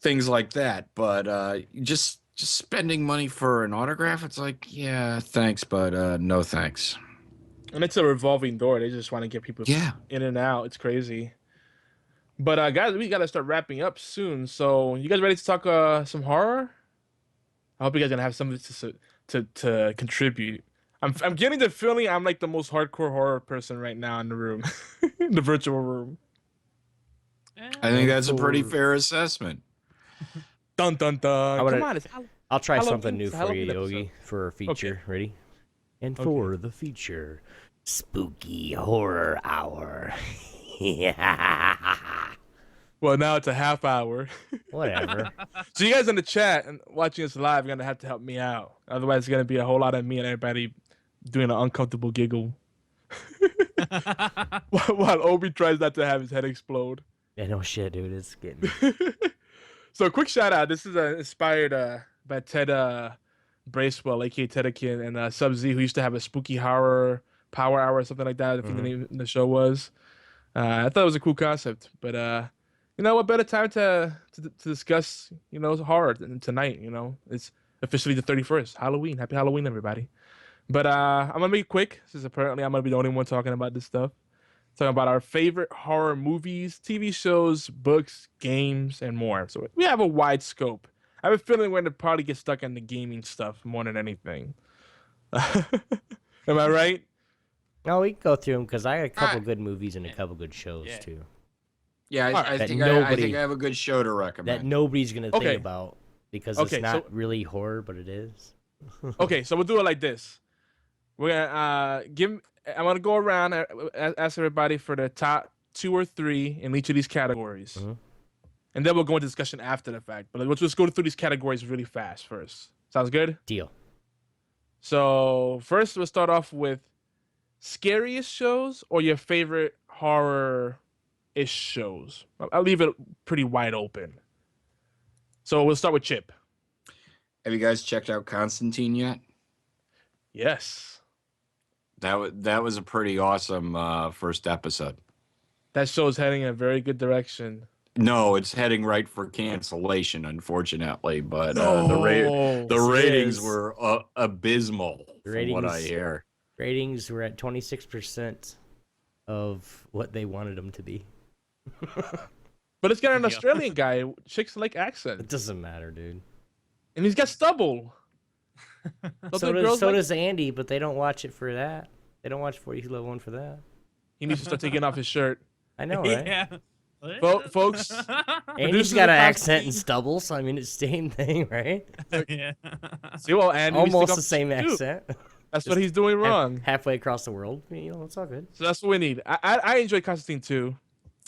things like that. But just spending money for an autograph, it's like, yeah, thanks, but no thanks. And it's a revolving door. They just want to get people in and out. It's crazy. But guys, we got to start wrapping up soon. So you guys ready to talk some horror? I hope you guys gonna have something to contribute. I'm getting the feeling I'm like the most hardcore horror person right now in the room, in the virtual room. I think that's a pretty fair assessment. Dun dun dun. Come on, I'll try something new for you, Yogi, for a feature. Okay. Ready? And for the feature, Spooky Horror Hour. Yeah. Well, now it's a half hour. Whatever. So you guys in the chat and watching us live, you're gonna have to help me out. Otherwise, it's gonna be a whole lot of me and everybody doing an uncomfortable giggle while Obi tries not to have his head explode. Yeah, no shit, dude. It's getting. So a quick shout out. This is inspired by Ted Bracewell, aka Tedekin, and Sub Z, who used to have a spooky horror power hour or something like that. I think the name of the show was. I thought it was a cool concept, but you know what better time to discuss horror than tonight. It's officially the 31st, Halloween. Happy Halloween, everybody. But I'm gonna make it quick, since apparently I'm gonna be the only one talking about this stuff. Talking about our favorite horror movies, TV shows, books, games, and more. So we have a wide scope. I have a feeling we're gonna probably get stuck on the gaming stuff more than anything. Am I right? No, we can go through them because I got a couple good movies and a couple good shows too. Yeah, I That think I nobody- think I have a good show to That recommend. nobody's gonna Okay. think about because it's Okay, not so- really horror, but it is. Okay, so we'll do it like this. We're gonna I'm gonna go around and ask everybody for the top 2 or 3 in each of these categories, and then we'll go into discussion after the fact. But let's just go through these categories really fast first. Sounds good? Deal. So first, we'll start off with scariest shows or your favorite horror-ish shows. I'll leave it pretty wide open. So we'll start with Chip. Have you guys checked out Constantine yet? Yes. That was a pretty awesome first episode. That show's heading in a very good direction. No, it's heading right for cancellation, unfortunately. But No. the ratings is- were abysmal, from what I Ratings- hear. Ratings were at 26% of what they wanted them to be. But it's got an Yeah. Australian guy, Chicks Lake It accent, doesn't matter, dude. and he's got stubble. Don't So the does, girls so like- does Andy, but they don't watch it for that. They don't watch 42 Level 1 for that. He needs to start taking off his shirt. I know, right? Yeah. Folks, Andy's Producers got of an accent Constantine. and stubble, so I mean, it's the same thing, right? Yeah. see, well, and Almost the same accent. That's what he's doing wrong. Halfway across the world. I mean, you know, it's all good. So that's what we need. I enjoy Constantine too,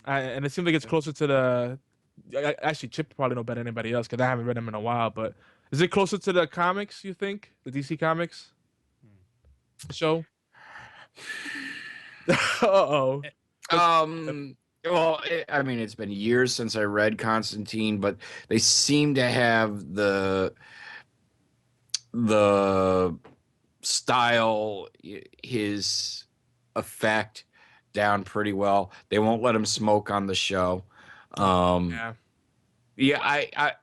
and it seems like it's closer to the. Actually, Chip probably know better than anybody else because I haven't read them in a while. But is it closer to the comics? You think the DC comics show? Uh-oh. Well, I mean, it's been years since I read Constantine, but they seem to have the style, his effect down pretty well. They won't let him smoke on the show. Yeah. Yeah, I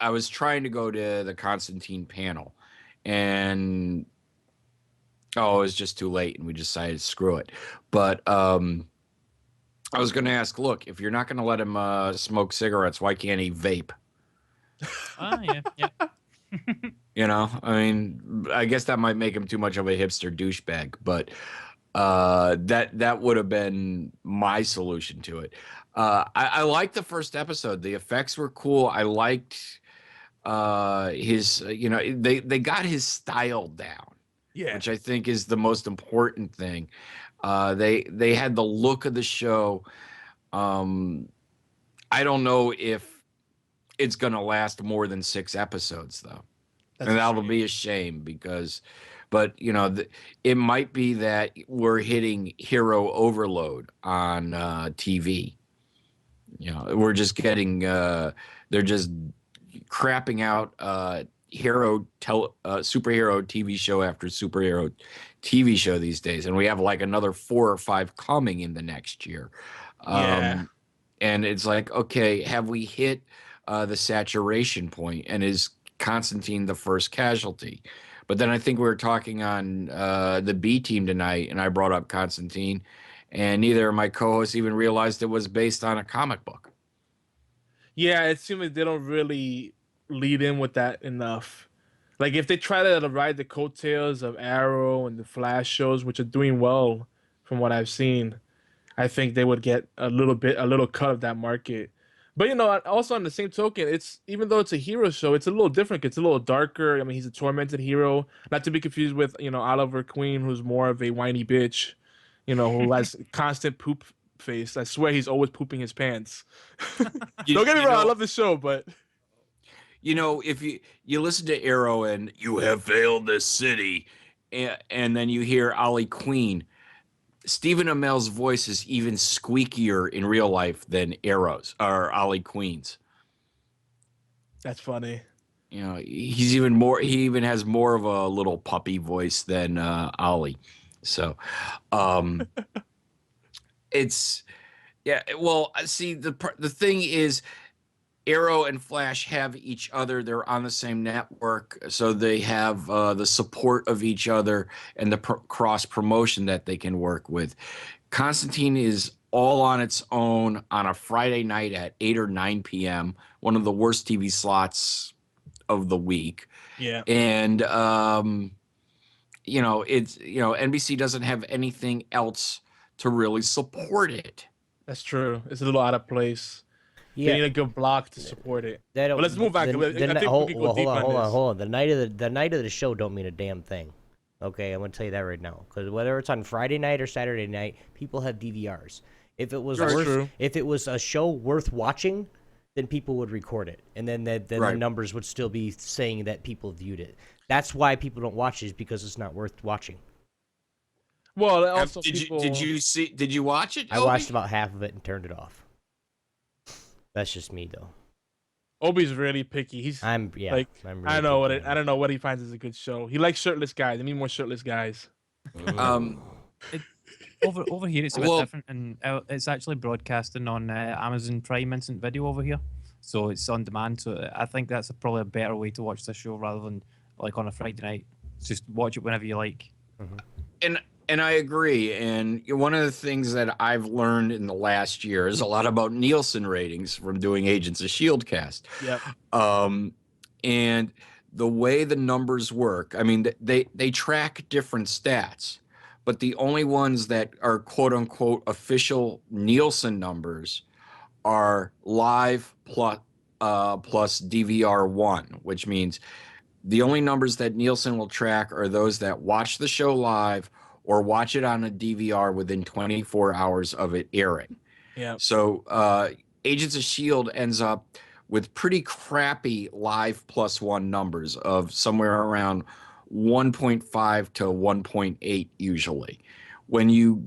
was trying to go to the Constantine panel, and it was just too late, and we decided to screw it. But I was going to ask, look, if you're not going to let him smoke cigarettes, why can't he vape? Yeah. I mean, I guess that might make him too much of a hipster douchebag, but that would have been my solution to it. I liked the first episode. The effects were cool. I liked his, they got his style down, Yeah. which I think is the most important thing. They had the look of the show. I don't know if it's going to last more than 6 episodes, though. And that'll be a shame because, but it might be that we're hitting hero overload on TV. We're just getting, they're just crapping out superhero TV show after superhero TV show these days, and we have like another 4 or 5 coming in the next year. Yeah. And it's like, okay, have we hit the saturation point, and is Constantine the first casualty? But then I think we were talking on the B team tonight, and I brought up Constantine, and neither of my co-hosts even realized it was based on a comic book. Yeah, it seems like they don't really lead in with that enough. Like if they try to ride the coattails of Arrow and the Flash shows, which are doing well from what I've seen, I think they would get a little cut of that market. But also on the same token, it's even though it's a hero show, it's a little different. It's a little darker. I mean, he's a tormented hero, not to be confused with Oliver Queen, who's more of a whiny bitch, who has constant poop face. I swear he's always pooping his pants. You- Don't get me you wrong, I know- love the show, but You know, if you listen to Arrow and you have failed this city, and then you hear Ollie Queen, Stephen Amell's voice is even squeakier in real life than Arrow's or Ollie Queen's. that's funny. You know, he's even more. He even has more of a little puppy voice than Ollie. So, um, it's yeah. Well, see, the thing is, Arrow and Flash have each other. They're on the same network, so they have the support of each other and the cross promotion that they can work with. Constantine is all on its own on a Friday night at 8 or 9 p.m., one of the worst TV slots of the week. Yeah. And NBC doesn't have anything else to really support it. That's true. It's a little out of place. They need a good block to support it. But let's move on. I think we can go deep on this. Hold on. The night of the show don't mean a damn thing. Okay, I'm gonna tell you that right now. Because whether it's on Friday night or Saturday night, people have DVRs. If it was if it was a show worth watching, then people would record it, and then the numbers would still be saying that people viewed it. That's why people don't watch it, is because it's not worth watching. Well, also did you watch it? I watched about half of it and turned it off. That's just me, though. Obi's really picky. I'm really I don't know what he finds as a good show. He likes shirtless guys. I need more shirtless guys. Over here, it's a bit different, and it's actually broadcasting on Amazon Prime Instant Video over here, so it's on demand. So I think that's probably a better way to watch this show rather than like on a Friday night. Just watch it whenever you like. And I agree. And one of the things that I've learned in the last year is a lot about Nielsen ratings from doing Agents of Shield cast. Yep. And the way the numbers work, I mean, they track different stats, but the only ones that are quote unquote official Nielsen numbers are live plus DVR1, which means the only numbers that Nielsen will track are those that watch the show live or watch it on a DVR within 24 hours of it airing. Yeah. So Agents of S.H.I.E.L.D. ends up with pretty crappy live +1 numbers of somewhere around 1.5 to 1.8 usually. When you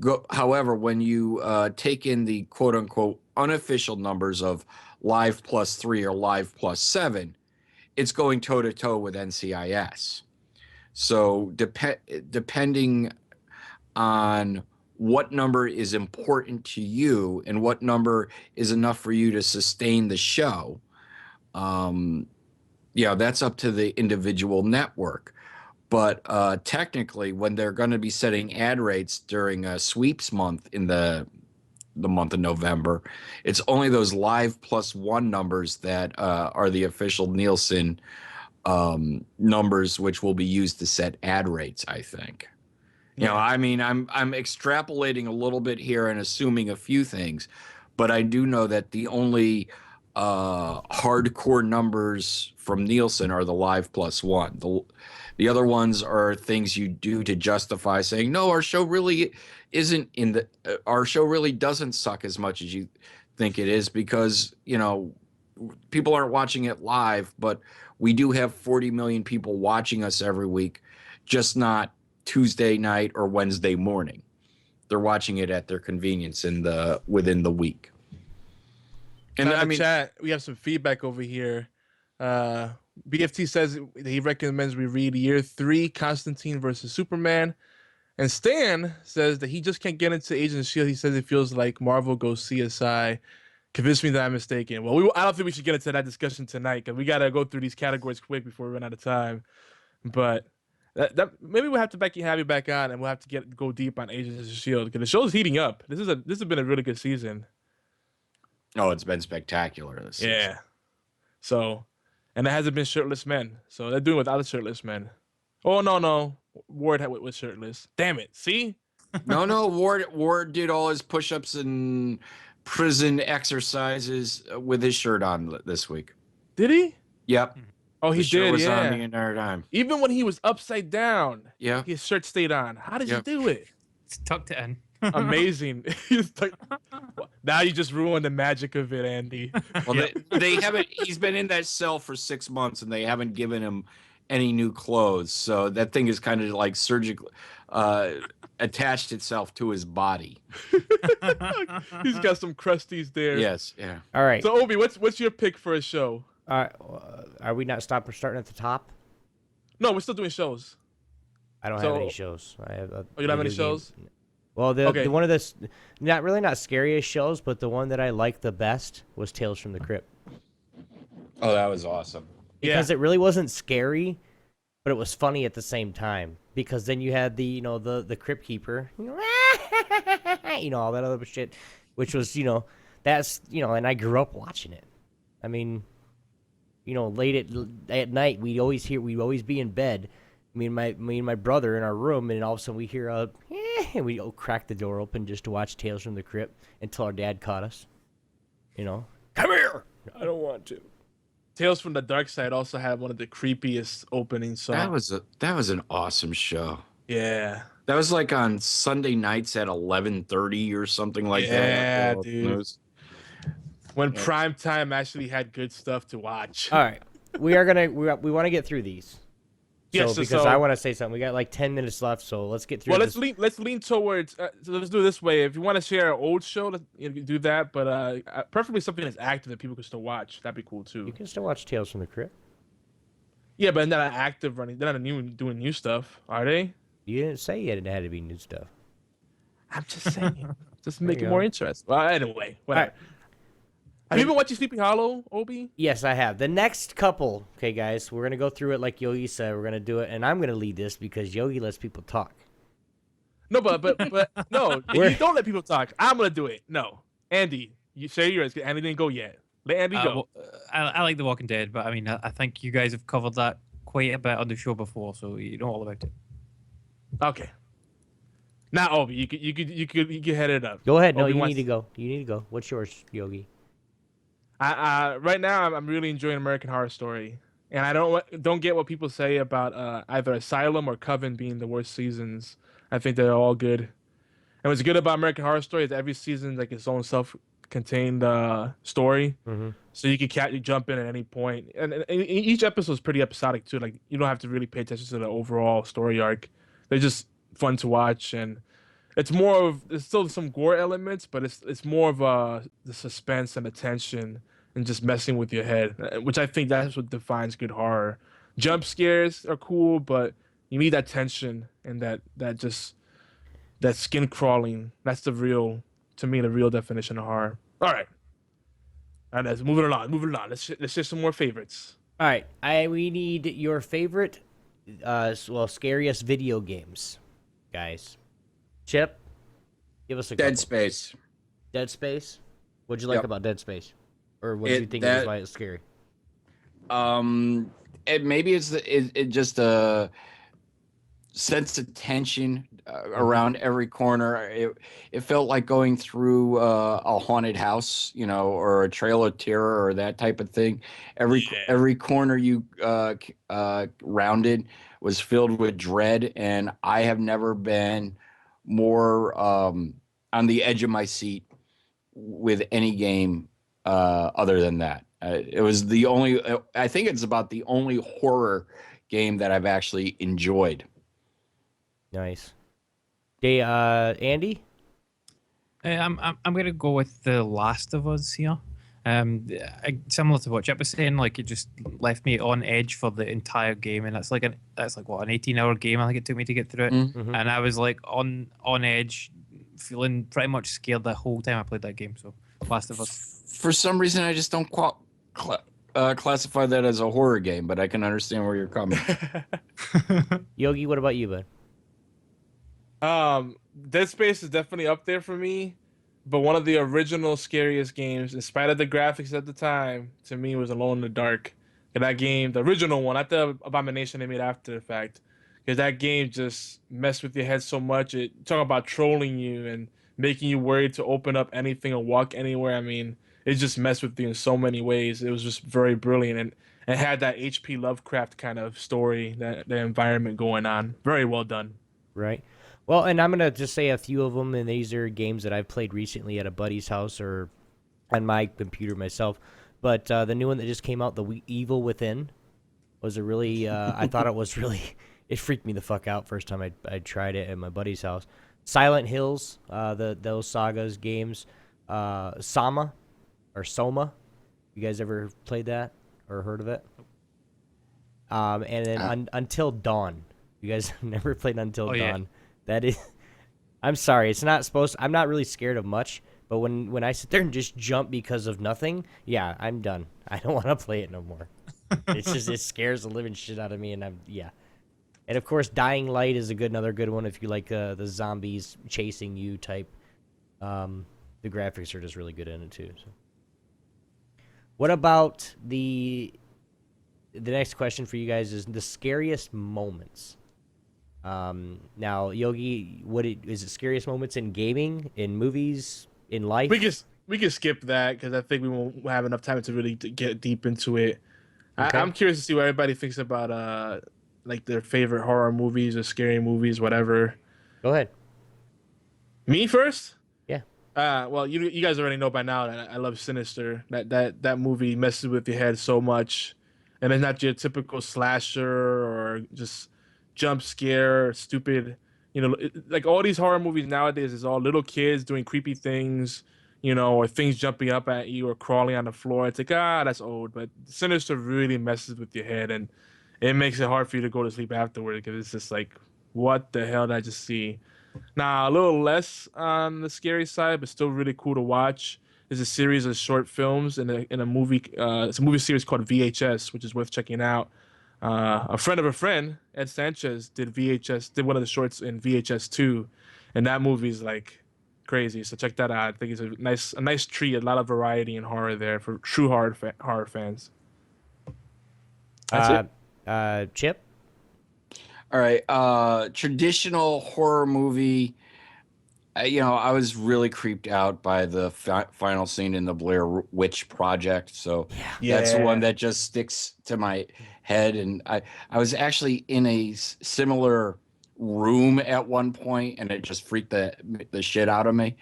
take in the quote unquote unofficial numbers of live +3 or live +7, it's going toe to toe with NCIS. So depending on what number is important to you and what number is enough for you to sustain the show, that's up to the individual network. But technically, when they're going to be setting ad rates during a sweeps month in the month of November, it's only those live +1 numbers that are the official Nielsen numbers, which will be used to set ad rates, I think. You know, I mean, I'm extrapolating a little bit here and assuming a few things, but I do know that the only hardcore numbers from Nielsen are the live +1. The other ones are things you do to justify saying, no, our show really isn't our show really doesn't suck as much as you think it is, because, you know, people aren't watching it live, but we do have 40 million people watching us every week, just not Tuesday night or Wednesday morning. They're watching it at their convenience within the week. And I mean, chat, we have some feedback over here. BFT says he recommends we read Year 3, Constantine versus Superman. And Stan says that he just can't get into Agents of S.H.I.E.L.D. He says it feels like Marvel goes CSI. Convince me that I'm mistaken. Well, I don't think we should get into that discussion tonight, because we got to go through these categories quick before we run out of time. But that maybe we'll have to have you back on, and we'll have to go deep on Agents of S.H.I.E.L.D. because the show's heating up. This has been a really good season. Oh, it's been spectacular this season. Yeah. So, and it hasn't been shirtless men. So they're doing without the shirtless men. Oh, no. Ward was shirtless. Damn it. See? No. Ward did all his push-ups and prison exercises with his shirt on this week. Did he? Yep. Oh, he the shirt did, was yeah. on the entire time. Even when he was upside down, yeah, his shirt stayed on. How did you do it? tucked it in. Amazing. Now you just ruined the magic of it, Andy. Well, they haven't. He's been in that cell for 6 months, and they haven't given him any new clothes. So that thing is kind of like surgically attached itself to his body. He's got some crusties there. Yes. Yeah. All right. So Obi, what's your pick for a show? Are we not starting at the top? No, we're still doing shows. I don't have any shows. I have. Oh, you don't have any shows? Well, the Okay. one of the not scariest shows, but the one that I liked the best was Tales from the Crypt. Oh, that was awesome. Because it really wasn't scary, but it was funny at the same time. Because then you had the the Crypt Keeper, all that other shit, which was that's and I grew up watching it. I mean, late at night we'd always be in bed. Me and my brother in our room, and all of a sudden we hear and we crack the door open just to watch Tales from the Crypt until our dad caught us. Come here. I don't want to. Tales from the Dark Side also had one of the creepiest openings songs. That was an awesome show. Yeah. That was like on Sunday nights at 11:30 or something like that. Yeah, dude. When prime time actually had good stuff to watch. All right, we want to get through these. Yes, because I want to say something. We got like 10 minutes left, so let's get through. Well, this. let's lean towards. So let's do it this way. If you want to share an old show, do that. But preferably something that's active that people can still watch. That'd be cool too. You can still watch Tales from the Crypt. Yeah, but they're not active running. They're not doing new stuff, are they? You didn't say it had to be new stuff. I'm just saying. Just make it more interesting. Well, anyway, whatever. Right. Have you been watching Sleepy Hollow, Obi? Yes, I have. The next couple, okay, guys, we're gonna go through it like Yogi said. We're gonna do it, and I'm gonna lead this because Yogi lets people talk. No, but no, you don't let people talk. I'm gonna do it. No, Andy, you say yours. Andy didn't go yet. Let Andy go. I like The Walking Dead, but I mean, I think you guys have covered that quite a bit on the show before, so you know all about it. Okay. Now, Obi, you could head it up. Go ahead. No, Obi you wants- need to go. You need to go. What's yours, Yogi? Right now I'm really enjoying American Horror Story, and I don't get what people say about either Asylum or Coven being the worst seasons. I think they're all good. And what's good about American Horror Story is every season like its own self-contained story, so you can jump in at any point. And each episode is pretty episodic too. Like you don't have to really pay attention to the overall story arc. They're just fun to watch, and there's still some gore elements, but it's more of the suspense and the tension and just messing with your head, which I think that's what defines good horror. Jump scares are cool, but you need that tension and that skin crawling. That's to me the real definition of horror. All right, let's moving along. Let's share some more favorites. All right, we need your favorite, scariest video games, guys. Chip, give us a Dead couple. Space. Dead Space. What'd you like Yep. about Dead Space, or what did you think it was why it's scary? Maybe it's just a sense of tension around every corner. It felt like going through a haunted house, or a trail of terror or that type of thing. Every corner you rounded was filled with dread, and I have never been more on the edge of my seat with any game other than that. It was I think it's about the only horror game that I've actually enjoyed. Nice. Hey, Andy? I'm gonna go with The Last of Us here. Similar to what Chip was saying, like it just left me on edge for the entire game, and that's like an 18-hour game. I think it took me to get through it, and I was like on edge, feeling pretty much scared the whole time I played that game. So, Last of Us. For some reason, I just don't classify that as a horror game, but I can understand where you're coming. Yogi, what about you, bud? Dead Space is definitely up there for me, but one of the original scariest games, in spite of the graphics at the time, to me was Alone in the Dark. And that game, the original one, not the abomination they made after the fact, because that game just messed with your head so much. Talking about trolling you and making you worried to open up anything or walk anywhere. I mean, it just messed with you in so many ways. It was just very brilliant, and it had that H.P. Lovecraft kind of story, that the environment going on. Very well done. Right. Well, and I'm gonna just say a few of them, and these are games that I've played recently at a buddy's house or on my computer myself. But the new one that just came out, Evil Within, was a really. I thought it was really. It freaked me the fuck out first time I tried it at my buddy's house. Silent Hills, those sagas games, Soma. You guys ever played that or heard of it? And then Until Dawn. You guys never played Until Dawn? Yeah. That is. I'm sorry. It's not supposed. I'm not really scared of much, but when I sit there and just jump because of nothing, yeah, I'm done. I don't want to play it no more. It's just it scares the living shit out of me, and yeah. And of course, Dying Light is another good one if you like the zombies chasing you type. The graphics are just really good in it too. So. What about the next question for you guys is the scariest moments? Now, Yogi, is it scariest moments in gaming, in movies, in life? We can skip that because I think we won't have enough time to really get deep into it. Okay. I'm curious to see what everybody thinks about like their favorite horror movies or scary movies, whatever. Go ahead. Me first? Yeah. Well, you guys already know by now that I love Sinister. That movie messes with your head so much, and it's not your typical slasher or just jump scare, stupid. Like all these horror movies nowadays is all little kids doing creepy things, or things jumping up at you or crawling on the floor. It's like, that's old. But Sinister really messes with your head, and it makes it hard for you to go to sleep afterward because it's just like, what the hell did I just see? Now, a little less on the scary side, but still really cool to watch. There's a series of short films in a movie. It's a movie series called VHS, which is worth checking out. A friend of a friend, Ed Sanchez, did one of the shorts in VHS 2, and that movie's like crazy. So check that out. I think it's a nice treat. A lot of variety in horror there for true horror fans. That's it. Chip? All right. Traditional horror movie. I was really creeped out by the final scene in the Blair Witch Project. So that's the one that just sticks to my head. And I was actually in a similar room at one point, and it just freaked the shit out of me.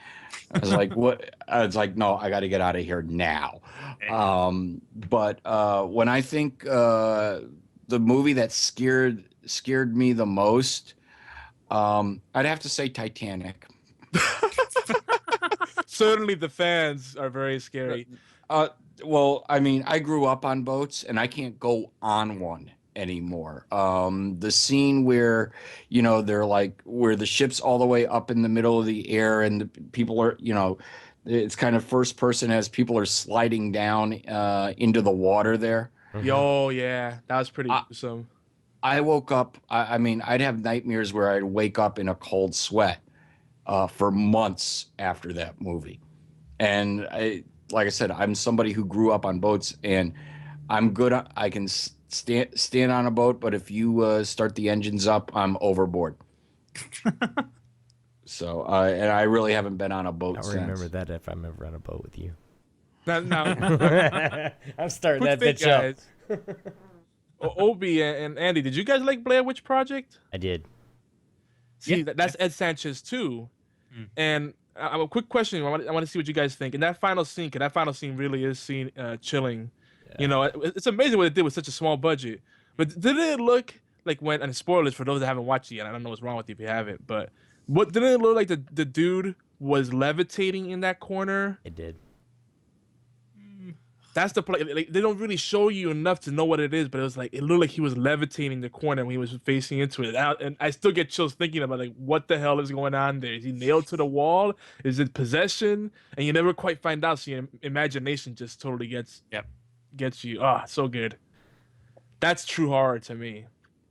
I was like, what? I was like, no, I got to get out of here now. But when I think the movie that scared me the most, I'd have to say Titanic. Certainly the fans are very scary. Well, I mean, I grew up on boats and I can't go on one anymore. The scene where, they're like, where the ship's all the way up in the middle of the air and the people are, it's kind of first person as people are sliding down into the water there. Yo, yeah, that was pretty awesome. I woke up, I mean, I'd have nightmares where I'd wake up in a cold sweat for months after that movie. And like I said, I'm somebody who grew up on boats, and I'm good. I can stand on a boat, but if you start the engines up, I'm overboard. So, and I really haven't been on a boat I'll since. remember that if I'm ever on a boat with you. No. I'm starting Quick that thing, bitch up. guys. Obi and Andy, did you guys like Blair Witch Project? I did. See, Yeah. that's Ed Sanchez too. And a quick question. I want to see what you guys think. In that final scene, because that final scene really is chilling. Yeah. It's amazing what they did with such a small budget. But didn't it look like and spoilers for those that haven't watched it yet? I don't know what's wrong with you if you haven't, but didn't it look like the dude was levitating in that corner? It did. That's the play. Like, they don't really show you enough to know what it is, but it looked like he was levitating the corner when he was facing into it. And I still get chills thinking about like what the hell is going on there. Is he nailed to the wall? Is it possession? And you never quite find out. So your imagination just totally gets you. So good. That's true horror to me.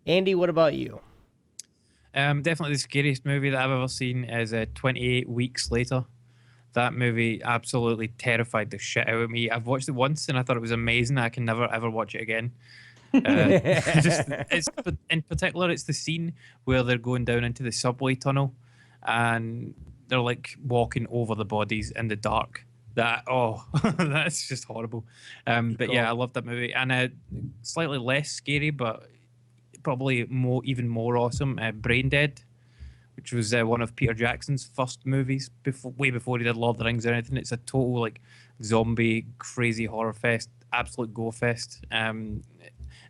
Andy, what about you? Definitely the scariest movie that I've ever seen is 28 Weeks Later. That movie absolutely terrified the shit out of me. I've watched it once and I thought it was amazing. I can never ever watch it again. In particular, it's the scene where they're going down into the subway tunnel and they're like walking over the bodies in the dark. That's just horrible. But yeah, I love that movie. And slightly less scary, but probably even more awesome. Brain Dead, which was one of Peter Jackson's first movies, way before he did Lord of the Rings or anything. It's a total like zombie crazy horror fest, absolute go fest. And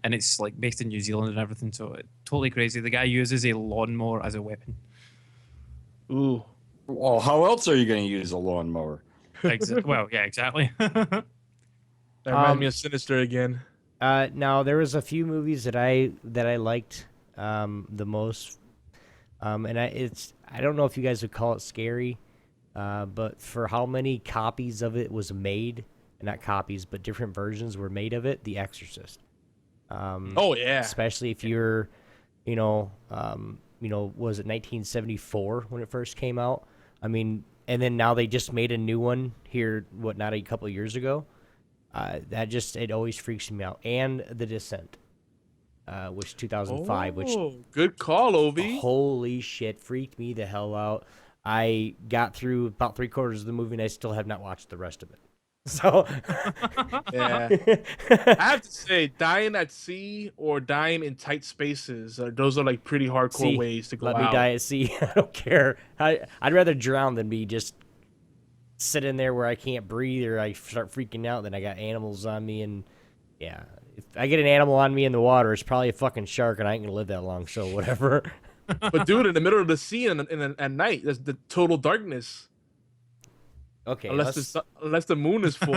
it's like based in New Zealand and everything, so totally crazy. The guy uses a lawnmower as a weapon. Ooh. Well, how else are you going to use a lawnmower? Well, yeah, exactly. That reminds me of Sinister again. Now there was a few movies that I liked the most, and I don't know if you guys would call it scary, but for how many copies of it was made, not copies, but different versions were made of it, The Exorcist. Oh yeah. Especially if you're, was it 1974 when it first came out? I mean, and then now they just made a new one here, not a couple of years ago. It always freaks me out. And The Descent, which 2005, which good call, Ovi. Holy shit, freaked me the hell out. I got through about 3/4 of the movie and I still have not watched the rest of it. So yeah, I have to say, dying at sea or dying in tight spaces, those are like pretty hardcore ways to go out. Let me die at sea. I don't care. I'd rather drown than be just sit in there where I can't breathe or I start freaking out. Then I got animals on me, and yeah, if I get an animal on me in the water, it's probably a fucking shark, and I ain't gonna live that long. So whatever. But dude, in the middle of the sea at night, there's the total darkness. Okay, unless the moon is full.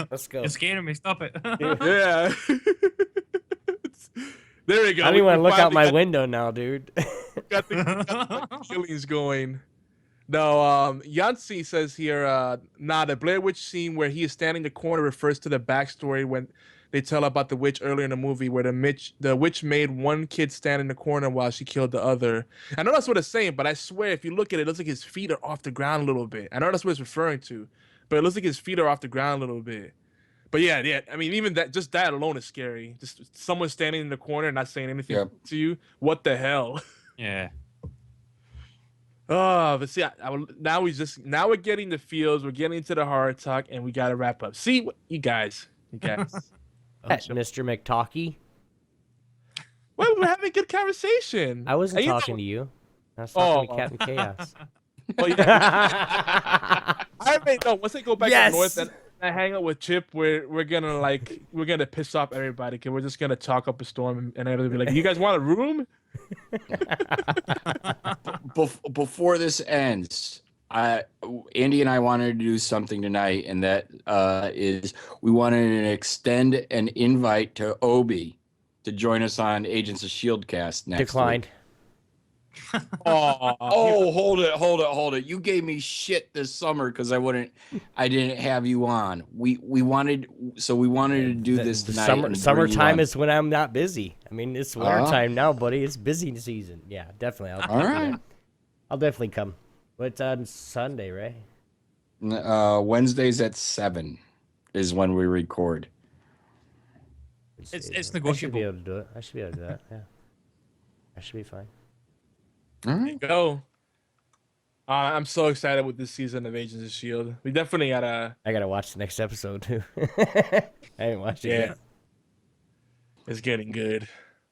Let's go. You're scaring me. Stop it. Yeah. There we go. I don't even want to look out my window now, dude. got the killings going. No, Yancy says here, the Blair Witch scene where he is standing in the corner refers to the backstory when they tell about the witch earlier in the movie where the witch made one kid stand in the corner while she killed the other. I know that's what it's saying, but I swear if you look at it, it looks like his feet are off the ground a little bit. I know that's what it's referring to, but it looks like his feet are off the ground a little bit. But yeah. I mean, even that alone is scary. Just someone standing in the corner and not saying anything to you. What the hell? Yeah. Oh, but see, now we're getting the feels. We're getting into the horror talk, and we gotta wrap up. See, you guys. Mr. McTalkie. Well, we're having a good conversation. I wasn't talking to you. I was talking to Captain Chaos. Oh yeah. Once I go back up north and I hang out with Chip, we're gonna piss off everybody because we're just gonna talk up a storm and everybody be like, "You guys want a room?" Before this ends, Andy and I wanted to do something tonight, and that is we wanted to extend an invite to Obi to join us on Agents of S.H.I.E.L.D. cast next Declined. week. Oh, hold it. You gave me shit this summer because I didn't have you on. We wanted to do this tonight. Summertime is when I'm not busy. I mean, it's wintertime now, buddy. It's busy season. Yeah, definitely. I'll definitely come. But it's on Sunday, right? Wednesdays at 7 is when we record. It's negotiable. I should be able to do it. Yeah. I should be fine. All right. There you go. I'm so excited with this season of Agents of S.H.I.E.L.D. We definitely gotta. I gotta watch the next episode too. I haven't watched it yet. It's getting good.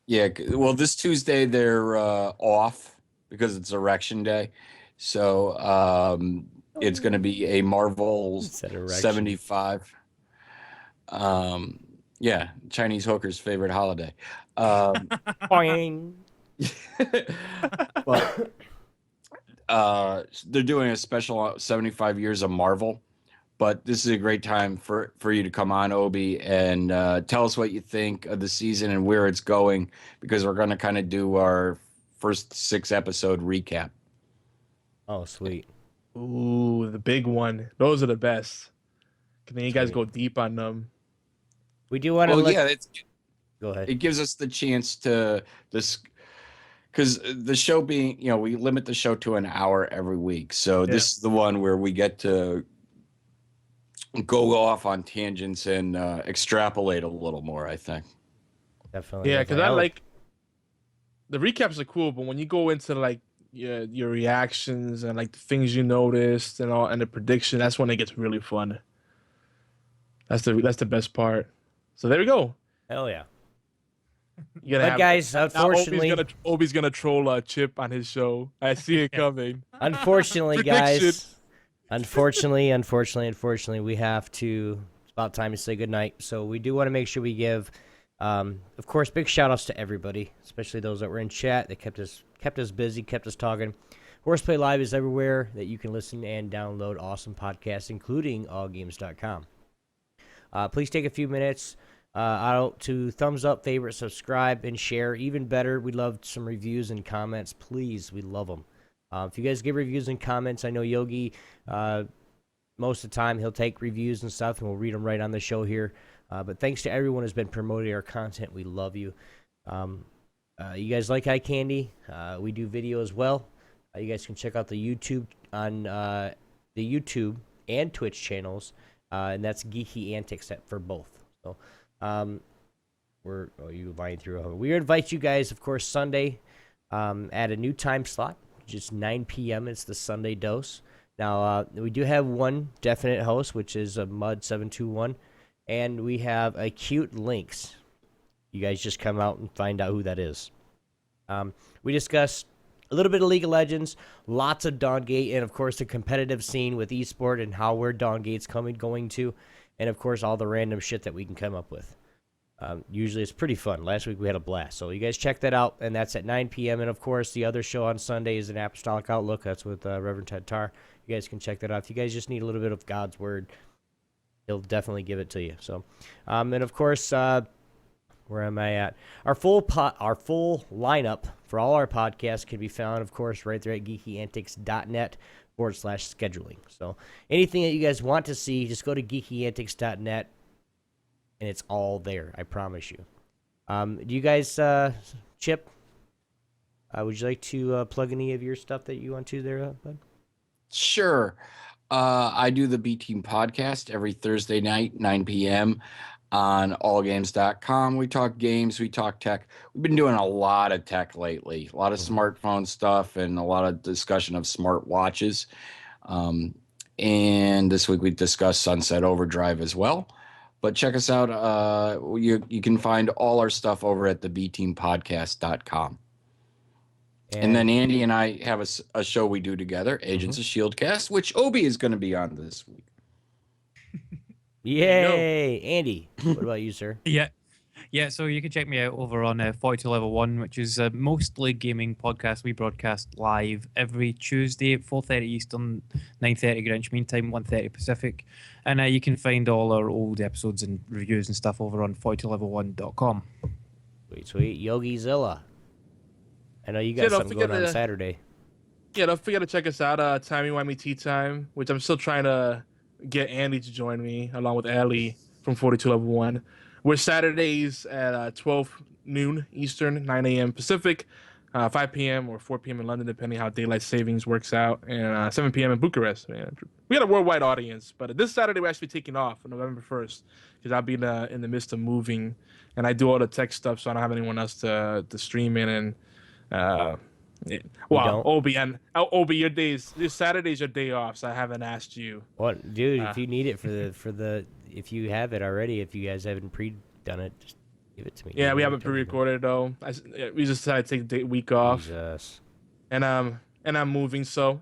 Yeah. Well, this Tuesday they're off because it's Erection Day, so it's going to be a Marvel 75. Yeah, Chinese hooker's favorite holiday. Boing. But they're doing a special 75 years of Marvel, but this is a great time for you to come on, Obi, and tell us what you think of the season and where it's going, because we're going to kind of do our first 6-episode recap. Oh, sweet. Ooh, the big one. Those are the best. Then you guys go deep on them. We do want to go ahead. It gives us the chance to this, because the show being, we limit the show to an hour every week. So this is the one where we get to go off on tangents and extrapolate a little more, I think. Definitely. Yeah, because I like the recaps are cool, but when you go into like your reactions and like the things you noticed and all and the prediction, that's when it gets really fun. That's the best part. So there we go. Hell yeah. You're gonna But guys, now unfortunately, Obi's gonna troll Chip on his show. I see it coming. unfortunately, Prediction. guys, unfortunately, we have to. It's about time to say goodnight. So we do want to make sure we give, of course, big shout outs to everybody, especially those that were in chat that kept us busy, kept us talking. HorsePLAY Live is everywhere that you can listen and download awesome podcasts, including allgames.com. Please take a few minutes out to thumbs up, favorite, subscribe, and share. Even better, we love some reviews and comments. Please, we love them. If you guys give reviews and comments, I know Yogi, most of the time, he'll take reviews and stuff, and we'll read them right on the show here. But thanks to everyone who's been promoting our content. We love you. You guys like eye candy? We do video as well. You guys can check out the YouTube on the YouTube and Twitch channels, and that's Geeky Antics for both. So, you lying through. We invite you guys, of course, Sunday at a new time slot, just 9 p.m. It's the Sunday dose. Now we do have one definite host, which is Mud721, and we have a cute Lynx. You guys just come out and find out who that is. We discuss a little bit of League of Legends, lots of Dawngate, and of course the competitive scene with esport and how where Dawngate's going to, and of course all the random shit that we can come up with. Usually it's pretty fun. Last week we had a blast, so you guys check that out, and that's at 9 p.m. And of course the other show on Sunday is an Apostolic Outlook. That's with Reverend Ted Tarr. You guys can check that out. If you guys just need a little bit of God's word, he'll definitely give it to you. So, and of course, where am I at? Our full lineup for all our podcasts can be found, of course, right there at geekyantics.net/scheduling. So anything that you guys want to see, just go to geekyantics.net, and it's all there. I promise you. Do you guys, Chip? Would you like to plug any of your stuff that you want to there, bud? Sure. I do the B Team podcast every Thursday night, 9 p.m. on allgames.com. We talk games, we talk tech. We've been doing a lot of tech lately, a lot of smartphone stuff and a lot of discussion of smart watches. And this week we discussed Sunset Overdrive as well. But check us out. You can find all our stuff over at the bteampodcast.com. And then Andy and I have a show we do together, Agents of S.H.I.E.L.D. Cast, which Obi is going to be on this week. Yay! Andy, what about you, sir? Yeah, so you can check me out over on 42 Level 1, which is mostly gaming podcast. We broadcast live every Tuesday at 4:30 Eastern, 9:30 Greenwich Mean Time, 1:30 Pacific. And you can find all our old episodes and reviews and stuff over on 42level1.com. Sweet. Yogi-Zilla. I know you got something going on Saturday. Yeah, don't forget to check us out. Timey Wimey Tea Time, which I'm still trying to get Andy to join me along with Allie from 42 Level 1. We're Saturdays at 12 noon Eastern, 9 a.m. Pacific, 5 p.m. or 4 p.m. in London, depending how daylight savings works out, and 7 p.m. in Bucharest. Man. We got a worldwide audience, but this Saturday we're actually taking off on November 1st because I'll be in the midst of moving, and I do all the tech stuff, so I don't have anyone else to stream in and. Obi, your Saturday's your day off, so I haven't asked you. What, dude? If you need it for the, if you have it already, if you guys haven't pre-done it, just give it to me. Yeah, we haven't pre-recorded though. We just decided to take the week off. Jesus. And I'm moving, so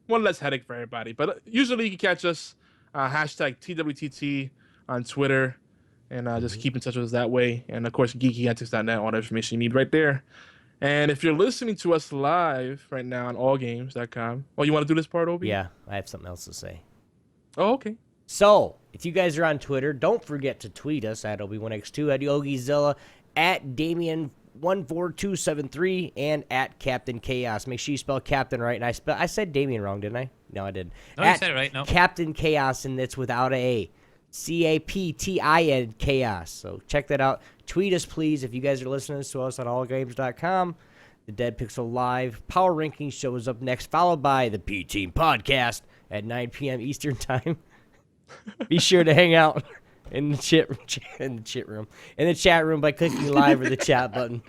one less headache for everybody. But usually you can catch us hashtag TWTT on Twitter, and just keep in touch with us that way. And of course, geekyantics.net, all the information you need right there. And if you're listening to us live right now on allgames.com, you want to do this part, Obi? Yeah, I have something else to say. Oh, okay. So, if you guys are on Twitter, don't forget to tweet us at Obi1X2, at YogiZilla, at Damien14273, and at Captain Chaos. Make sure you spell Captain right. And I said Damien wrong, didn't I? No, I didn't. No, you said it right. No. Captain Chaos, and it's without a A. CAPTIN Chaos. So check that out. Tweet us, please, if you guys are listening to us on allgames.com. The Dead Pixel Live Power Rankings show is up next, followed by the P Team Podcast at 9 p.m. Eastern Time. Be sure to hang out in the chat room by clicking live or the chat button.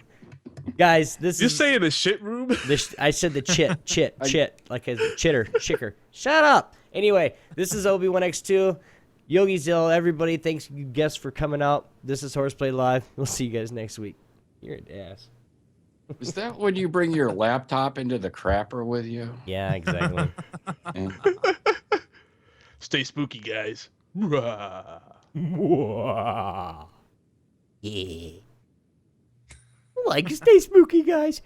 Guys, You're saying the shit room? I said the chit, like a chicker. Shut up. Anyway, this is Obi1X2. Yogi Zill, everybody, thanks you guests for coming out. This is HorsePLAY Live. We'll see you guys next week. You're an ass. Is that when you bring your laptop into the crapper with you? Yeah, exactly. And Stay spooky, guys. Yeah. Like, stay spooky, guys.